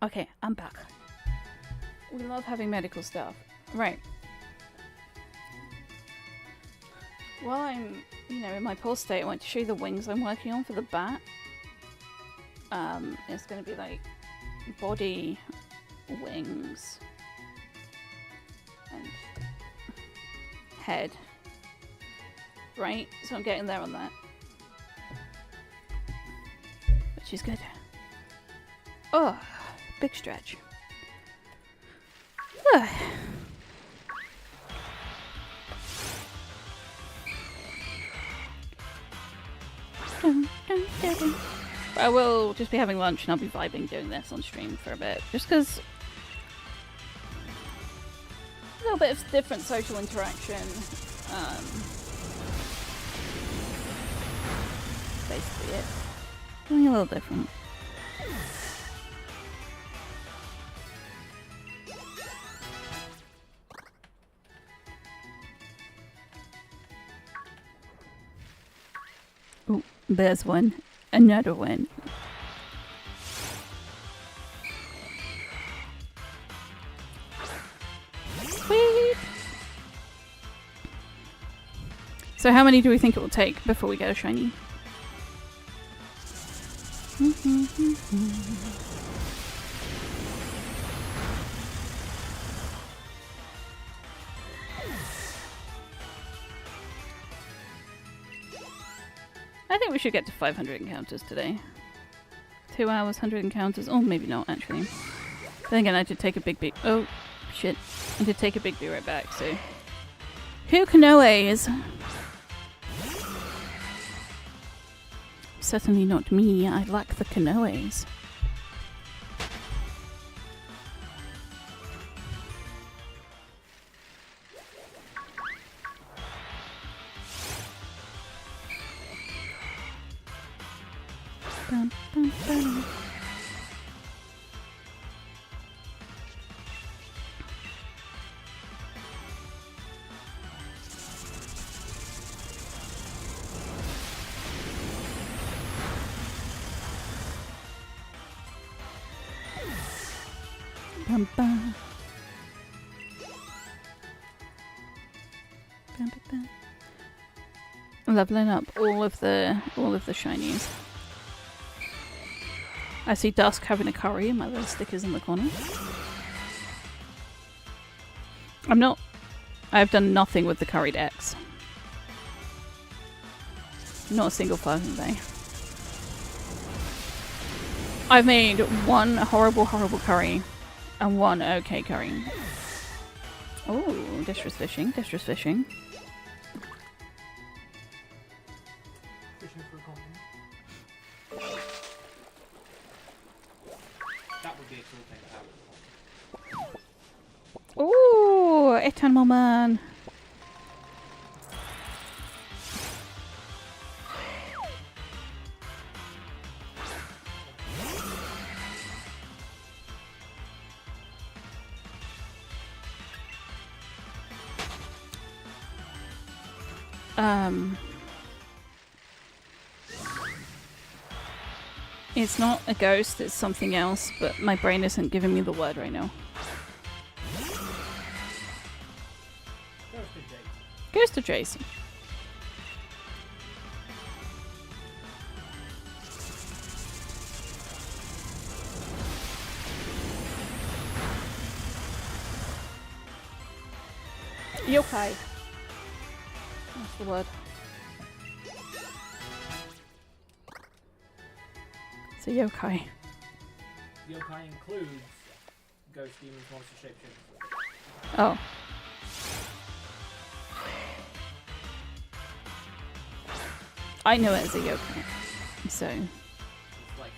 Okay, I'm back. We love having medical stuff. Right. While I'm, in my pause state, I want to show you the wings I'm working on for the bat. It's going to be like body, wings, and head. Right? So I'm getting there on that. Which is good. Oh, big stretch. I will just be having lunch and I'll be vibing doing this on stream for a bit. Just because a little bit of different social interaction. Basically it. Doing a little different. Ooh, there's one. Another one. Sweet! So how many do we think it will take before we get a shiny? I think we should get to 500 encounters today. 2 hours, 100 encounters. Oh, maybe not, actually. Then again, I did take a big beat. Oh, shit. I did take a big beat right back, so. Who knows? Certainly not me. I lack the canoes. Bum, bum, bum. Bum, bum. Bum, bum, bum. I'm leveling up all of the shinies. I see Dusk having a curry and my little stickers in the corner. I've done nothing with the curry decks. Not a single fucking thing. I've made one horrible curry and one okay curry. Oh, distress fishing. Fishing for a compliment. That would be a cool thing to have. Ooh, Eternal Man. It's not a ghost, it's something else, but my brain isn't giving me the word right now. Ghost of Jason. Yokai. That's the word. It's a yokai. Yokai includes ghost, demons, monster, shapeshifters. Oh. I know it as a yokai, so It's like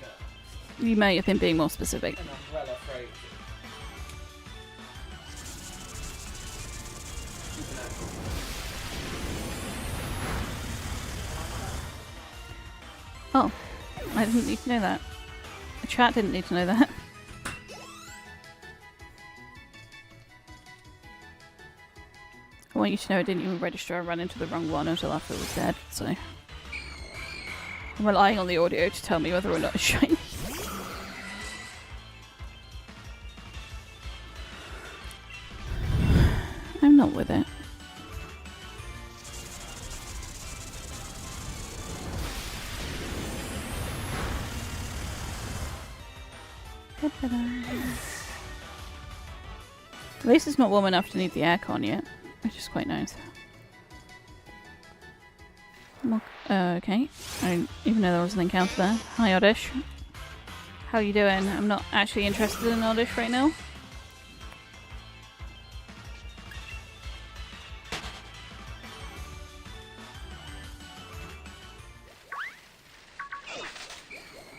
you may have been being more specific. an umbrella phrase. Oh, I didn't need to know that. The chat didn't need to know that. I want you to know I didn't even register. I ran into the wrong one until after it was dead, so I'm relying on the audio to tell me whether or not it's shiny. At least it's not warm enough to need the aircon yet, which is quite nice. Okay, I didn't even know there was an encounter there. Hi, Oddish. How you doing? I'm not actually interested in Oddish right now.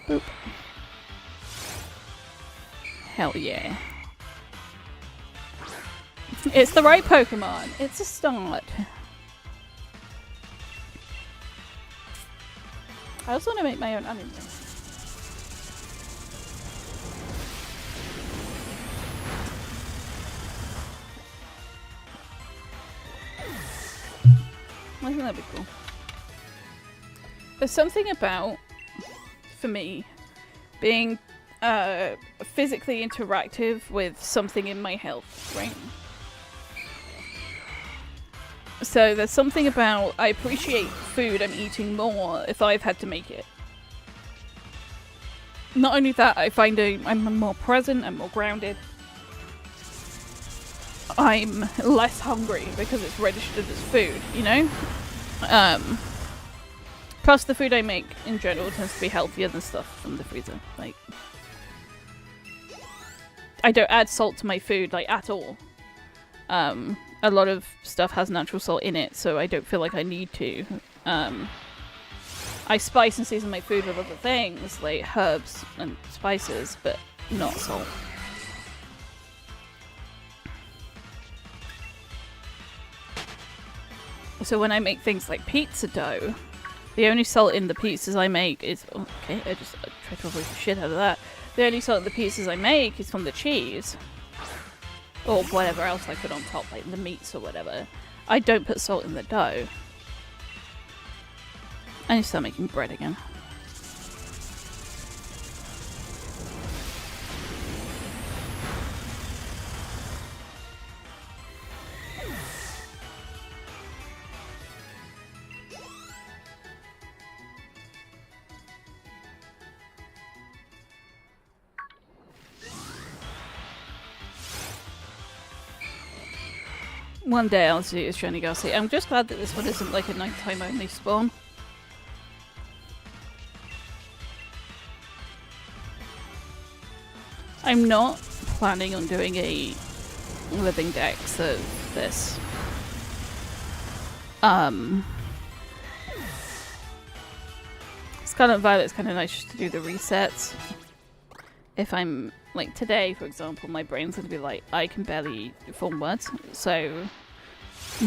Boop. Hell yeah. It's the right Pokemon. It's a start. I also want to make my own onion ring. I think that'd be cool. There's something about, for me, being physically interactive with something in my health, right? So there's something about, I appreciate food I'm eating more if I've had to make it. Not only that, I find I'm more present, I'm more grounded. I'm less hungry because it's registered as food, you know? Plus the food I make in general tends to be healthier than stuff from the freezer. Like, I don't add salt to my food, like, at all. A lot of stuff has natural salt in it, so I don't feel like I need to. I spice and season my food with other things, like herbs and spices, but not salt. So when I make things like pizza dough, the only salt in the pizzas I make is... Oh, okay, I tried to avoid the shit out of that. The only salt in the pizzas I make is from the cheese. Or whatever else I put on top, like the meats or whatever. I don't put salt in the dough. I need to start making bread again. One day I'll see it's Shiny Garcia. I'm just glad that this one isn't like a nighttime only spawn. I'm not planning on doing a living dex of this. Scarlet Violet's kind of nice just to do the resets. If I'm like today, for example, my brain's gonna be like, I can barely form words, so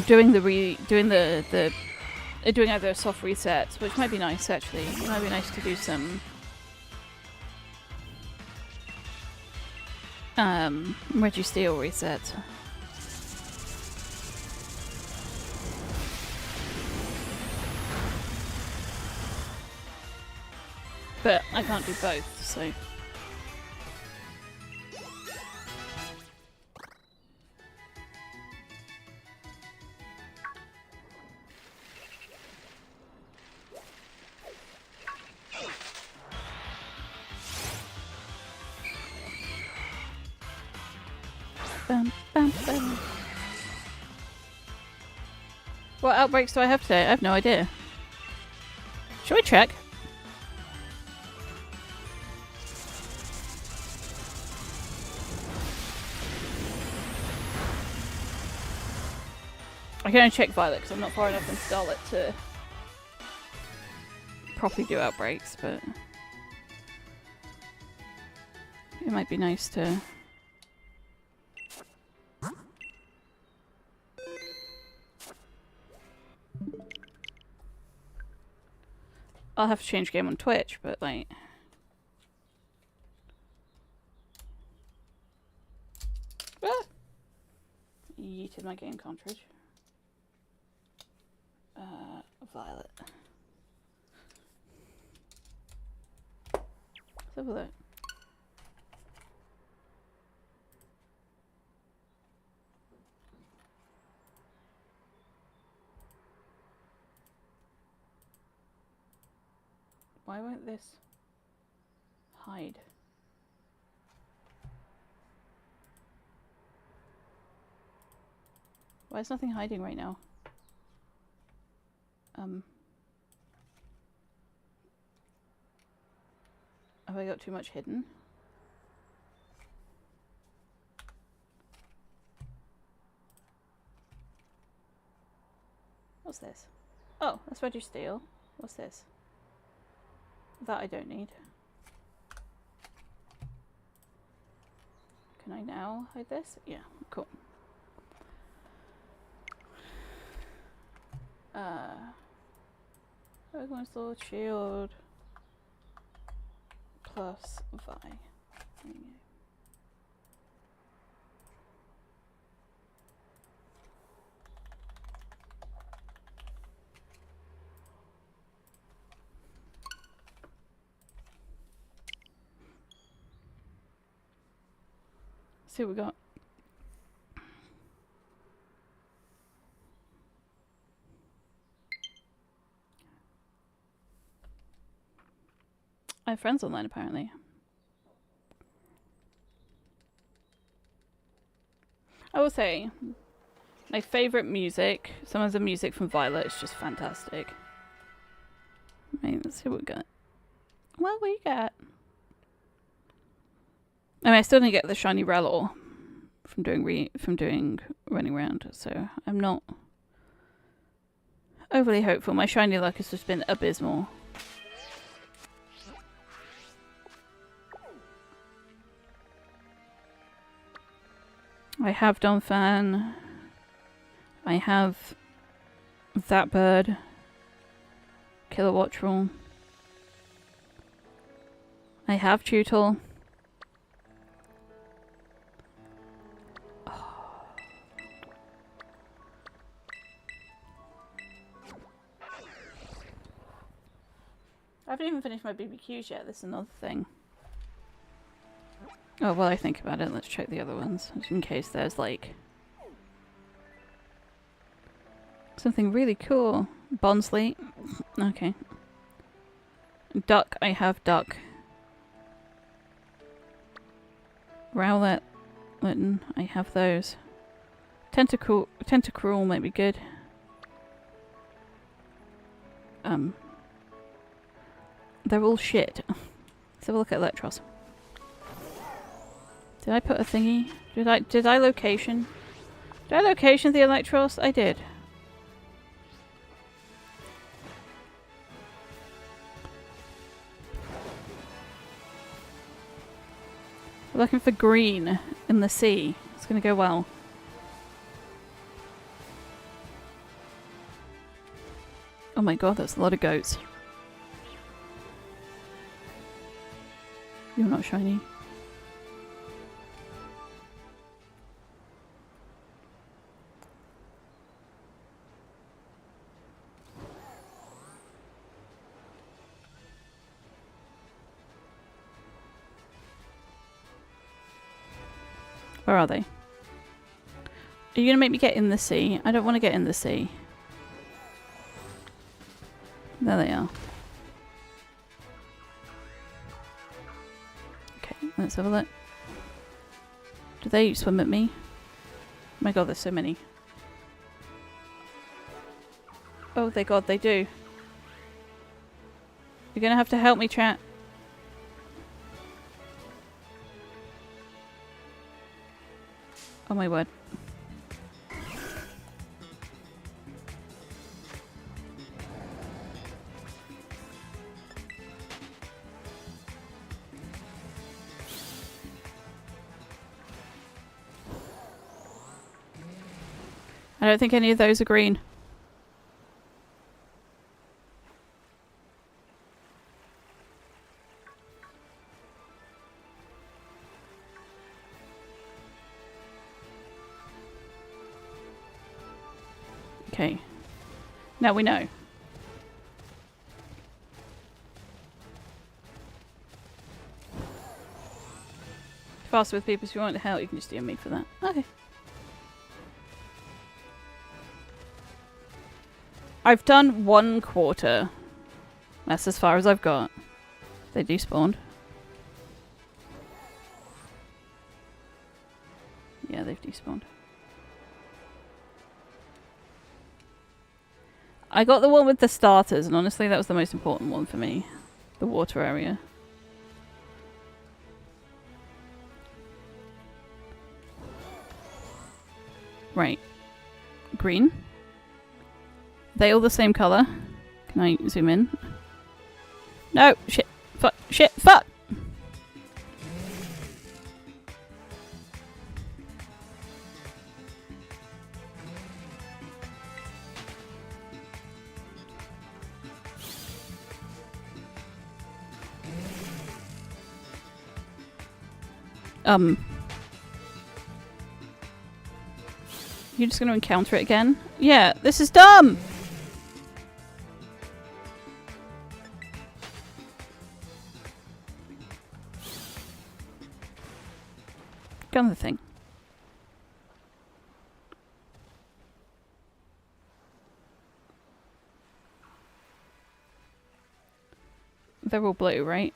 doing doing either soft resets, which might be nice actually. It might be nice to do some Registeel resets. But I can't do both, so. Bum, bum, bum. What outbreaks do I have today? I have no idea. Should we check? I can only check Violet because I'm not far enough in Scarlet to properly do outbreaks, but it might be nice to... I'll have to change game on Twitch, but like... Ah! Yeeted my game cartridge. Violet. What's up with it? Why won't this hide? Why is nothing hiding right now? Have I got too much hidden? What's this? Oh, that's where you steal. What's this? That I don't need. Can I now hide this? Yeah, cool. Pokemon Sword Shield plus Vi. There you go. See what we got. I have friends online apparently. I will say, my favourite music, some of the music from Violet is just fantastic. Right, let's see what we got. Well, what you got? I mean, I still didn't get the shiny Rellor from doing running around, so I'm not overly hopeful. My shiny luck has just been abysmal. I have Donphan. I have that bird. Kilowattrel. I have Tutel. I haven't even finished my BBQs yet. This is another thing. Oh, while I think about it, let's check the other ones, just in case there's like something really cool. Bonsly. Okay. Duck, I have Duck. Rowlet, Litten, I have those. Tentacruel might be good. They're all shit. Let's have a look at Electros. Did I put a thingy? Did I location? Did I location the Electros? I did. We're looking for green in the sea. It's gonna go well. Oh my god, that's a lot of goats. You're not shiny. Where are they? Are you gonna make me get in the sea? I don't want to get in the sea. There they are. Okay, let's have a look. Do they swim at me? Oh my god, there's so many. Oh, god, they do. You're gonna have to help me, chat. Oh my word. I don't think any of those are green. Okay. Now we know. Faster with people if you want to help, you can just DM me for that. Okay. I've done 1/4. That's as far as I've got. They despawned. Yeah, they've despawned. I got the one with the starters, and honestly, that was the most important one for me. The water area. Right. Green. They all the same colour. Can I zoom in? No! Shit! Fuck! Shit! Fuck! You're just gonna encounter it again? Yeah, this is dumb! Go on the thing. They're all blue, right?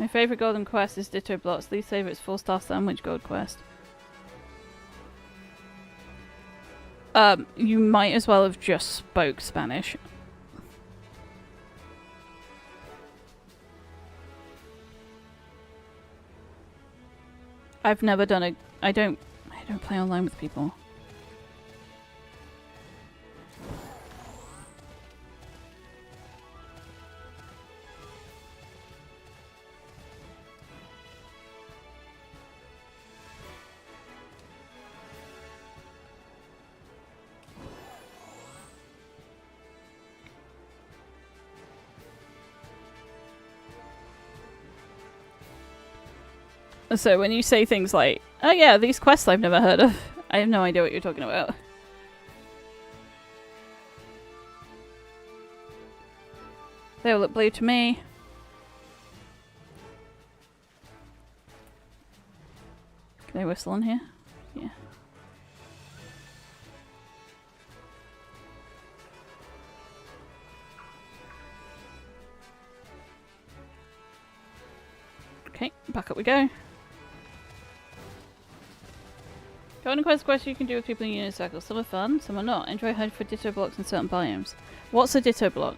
My favourite golden quest is Ditto Blocks. Least favourite is 4-star sandwich gold quest. You might as well have just spoke Spanish. I've never done I don't play online with people. So when you say things like, oh yeah, these quests I've never heard of, I have no idea what you're talking about. They all look blue to me. Can I whistle on here? Yeah. Okay, back up we go. Golden quest you can do with people in unit circles. Some are fun, some are not. Enjoy hunting for ditto blocks in certain biomes. What's a ditto block?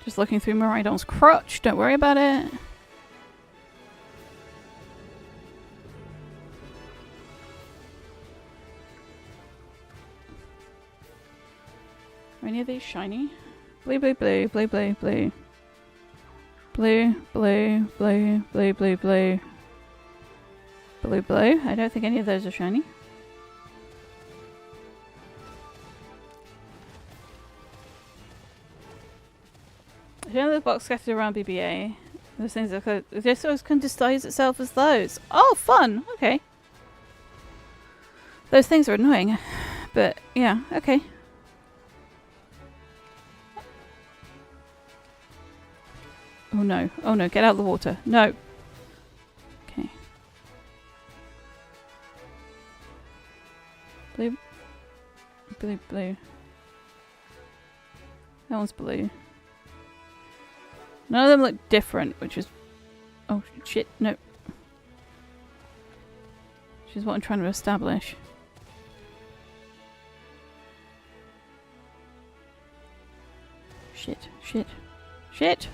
Just looking through Maridon's crotch. Don't worry about it. Are any of these shiny? Blue, blue, blue, blue, blue, blue. Blue, blue, blue, blue, blue, blue. Blue, blue. I don't think any of those are shiny. You know the box scattered around BBA? Those things are this always can disguise itself as those. Oh, fun! Okay. Those things are annoying. But, yeah, okay. Oh no. Oh no, get out of the water. No. Okay. Blue. Blue, blue. That one's blue. None of them look different, which is... Oh, shit, no. Which is what I'm trying to establish. Shit, shit, shit!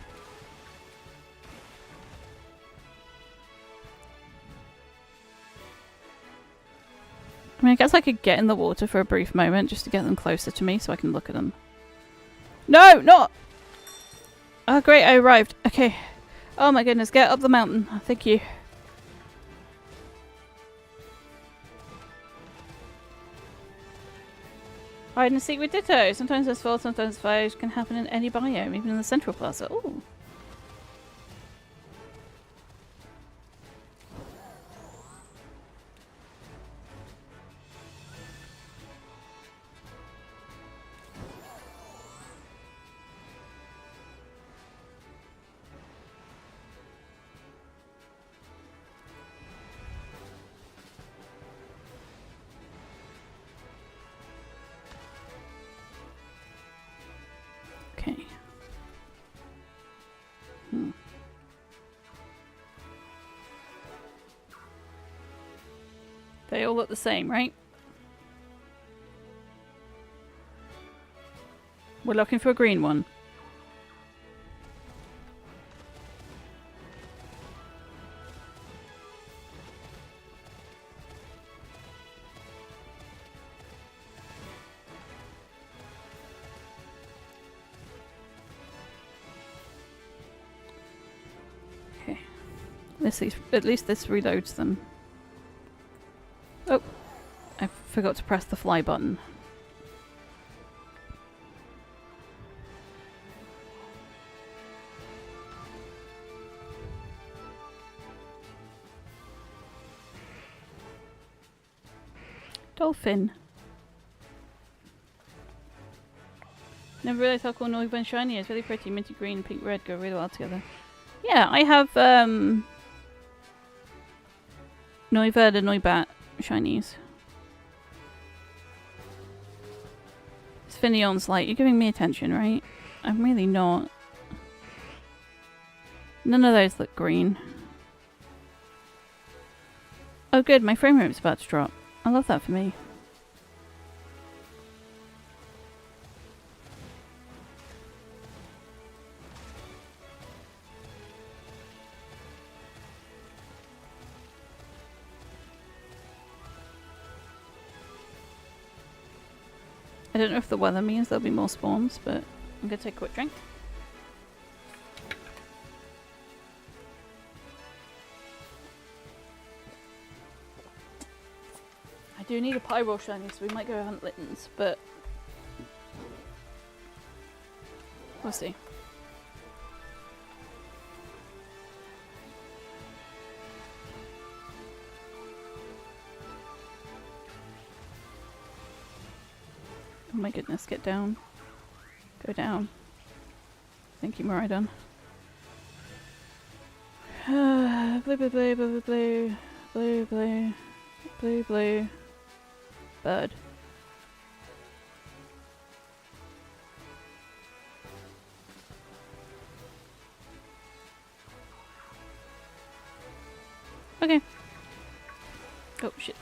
I mean, I guess I could get in the water for a brief moment just to get them closer to me so I can look at them. No, not! Oh, great, I arrived. Okay. Oh my goodness, get up the mountain. Thank you. Hide and seek with Ditto. Sometimes there's falls, sometimes fires can happen in any biome, even in the central plaza. Ooh. Okay. They all look the same, right? We're looking for a green one. Okay. At least this reloads them. Oh, I forgot to press the fly button. Dolphin. Never realised how cool Noiva and Shiny is. Really pretty. Minty green, pink, red go really well together. Yeah, I have Noiva and Noibat Shinies. Finneon's like, you're giving me attention, right? I'm really not. None of those look green. Oh good, my frame rate's about to drop. I love that for me. I don't know if the weather means there'll be more spawns, but I'm gonna take a quick drink. I do need a pyro shiny, so we might go hunt Littens, but we'll see. Oh my goodness, get down. Go down. Thank you, Maridon. Blue, blue, blue, blue, blue, blue, blue, blue, blue. Bird. Okay. Oh shit.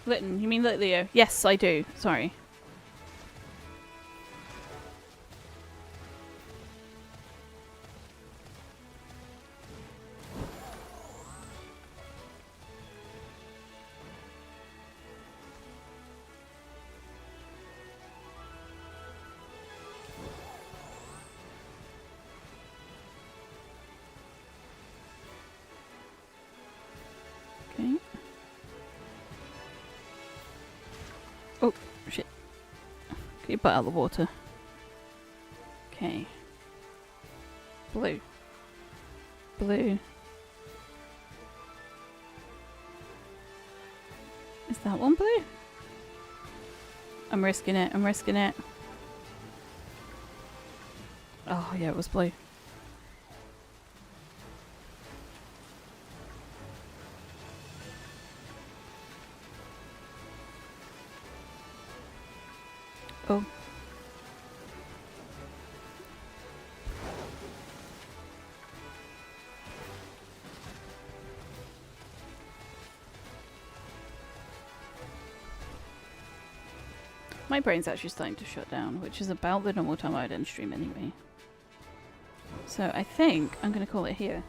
Litten, you mean Litleo? Yes, I do. Sorry. Okay. Oh, shit. Get your butt out of the water. Okay. Blue. Blue. Is that one blue? I'm risking it. I'm risking it. Oh, yeah, it was blue. Oh. My brain's actually starting to shut down, which is about the normal time I'd end stream anyway. So I think I'm going to call it here.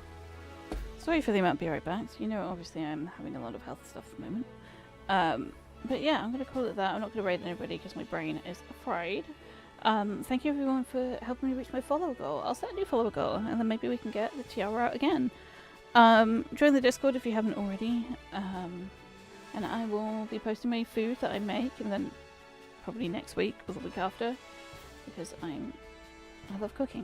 Sorry for the amount, be right back. You know, obviously I'm having a lot of health stuff at the moment. But yeah, I'm going to call it that. I'm not going to raid anybody because my brain is afraid. Thank you everyone for helping me reach my follower goal. I'll set a new follower goal and then maybe we can get the tiara out again. Join the Discord if you haven't already. And I will be posting my food that I make and then probably next week or the week after because I love cooking.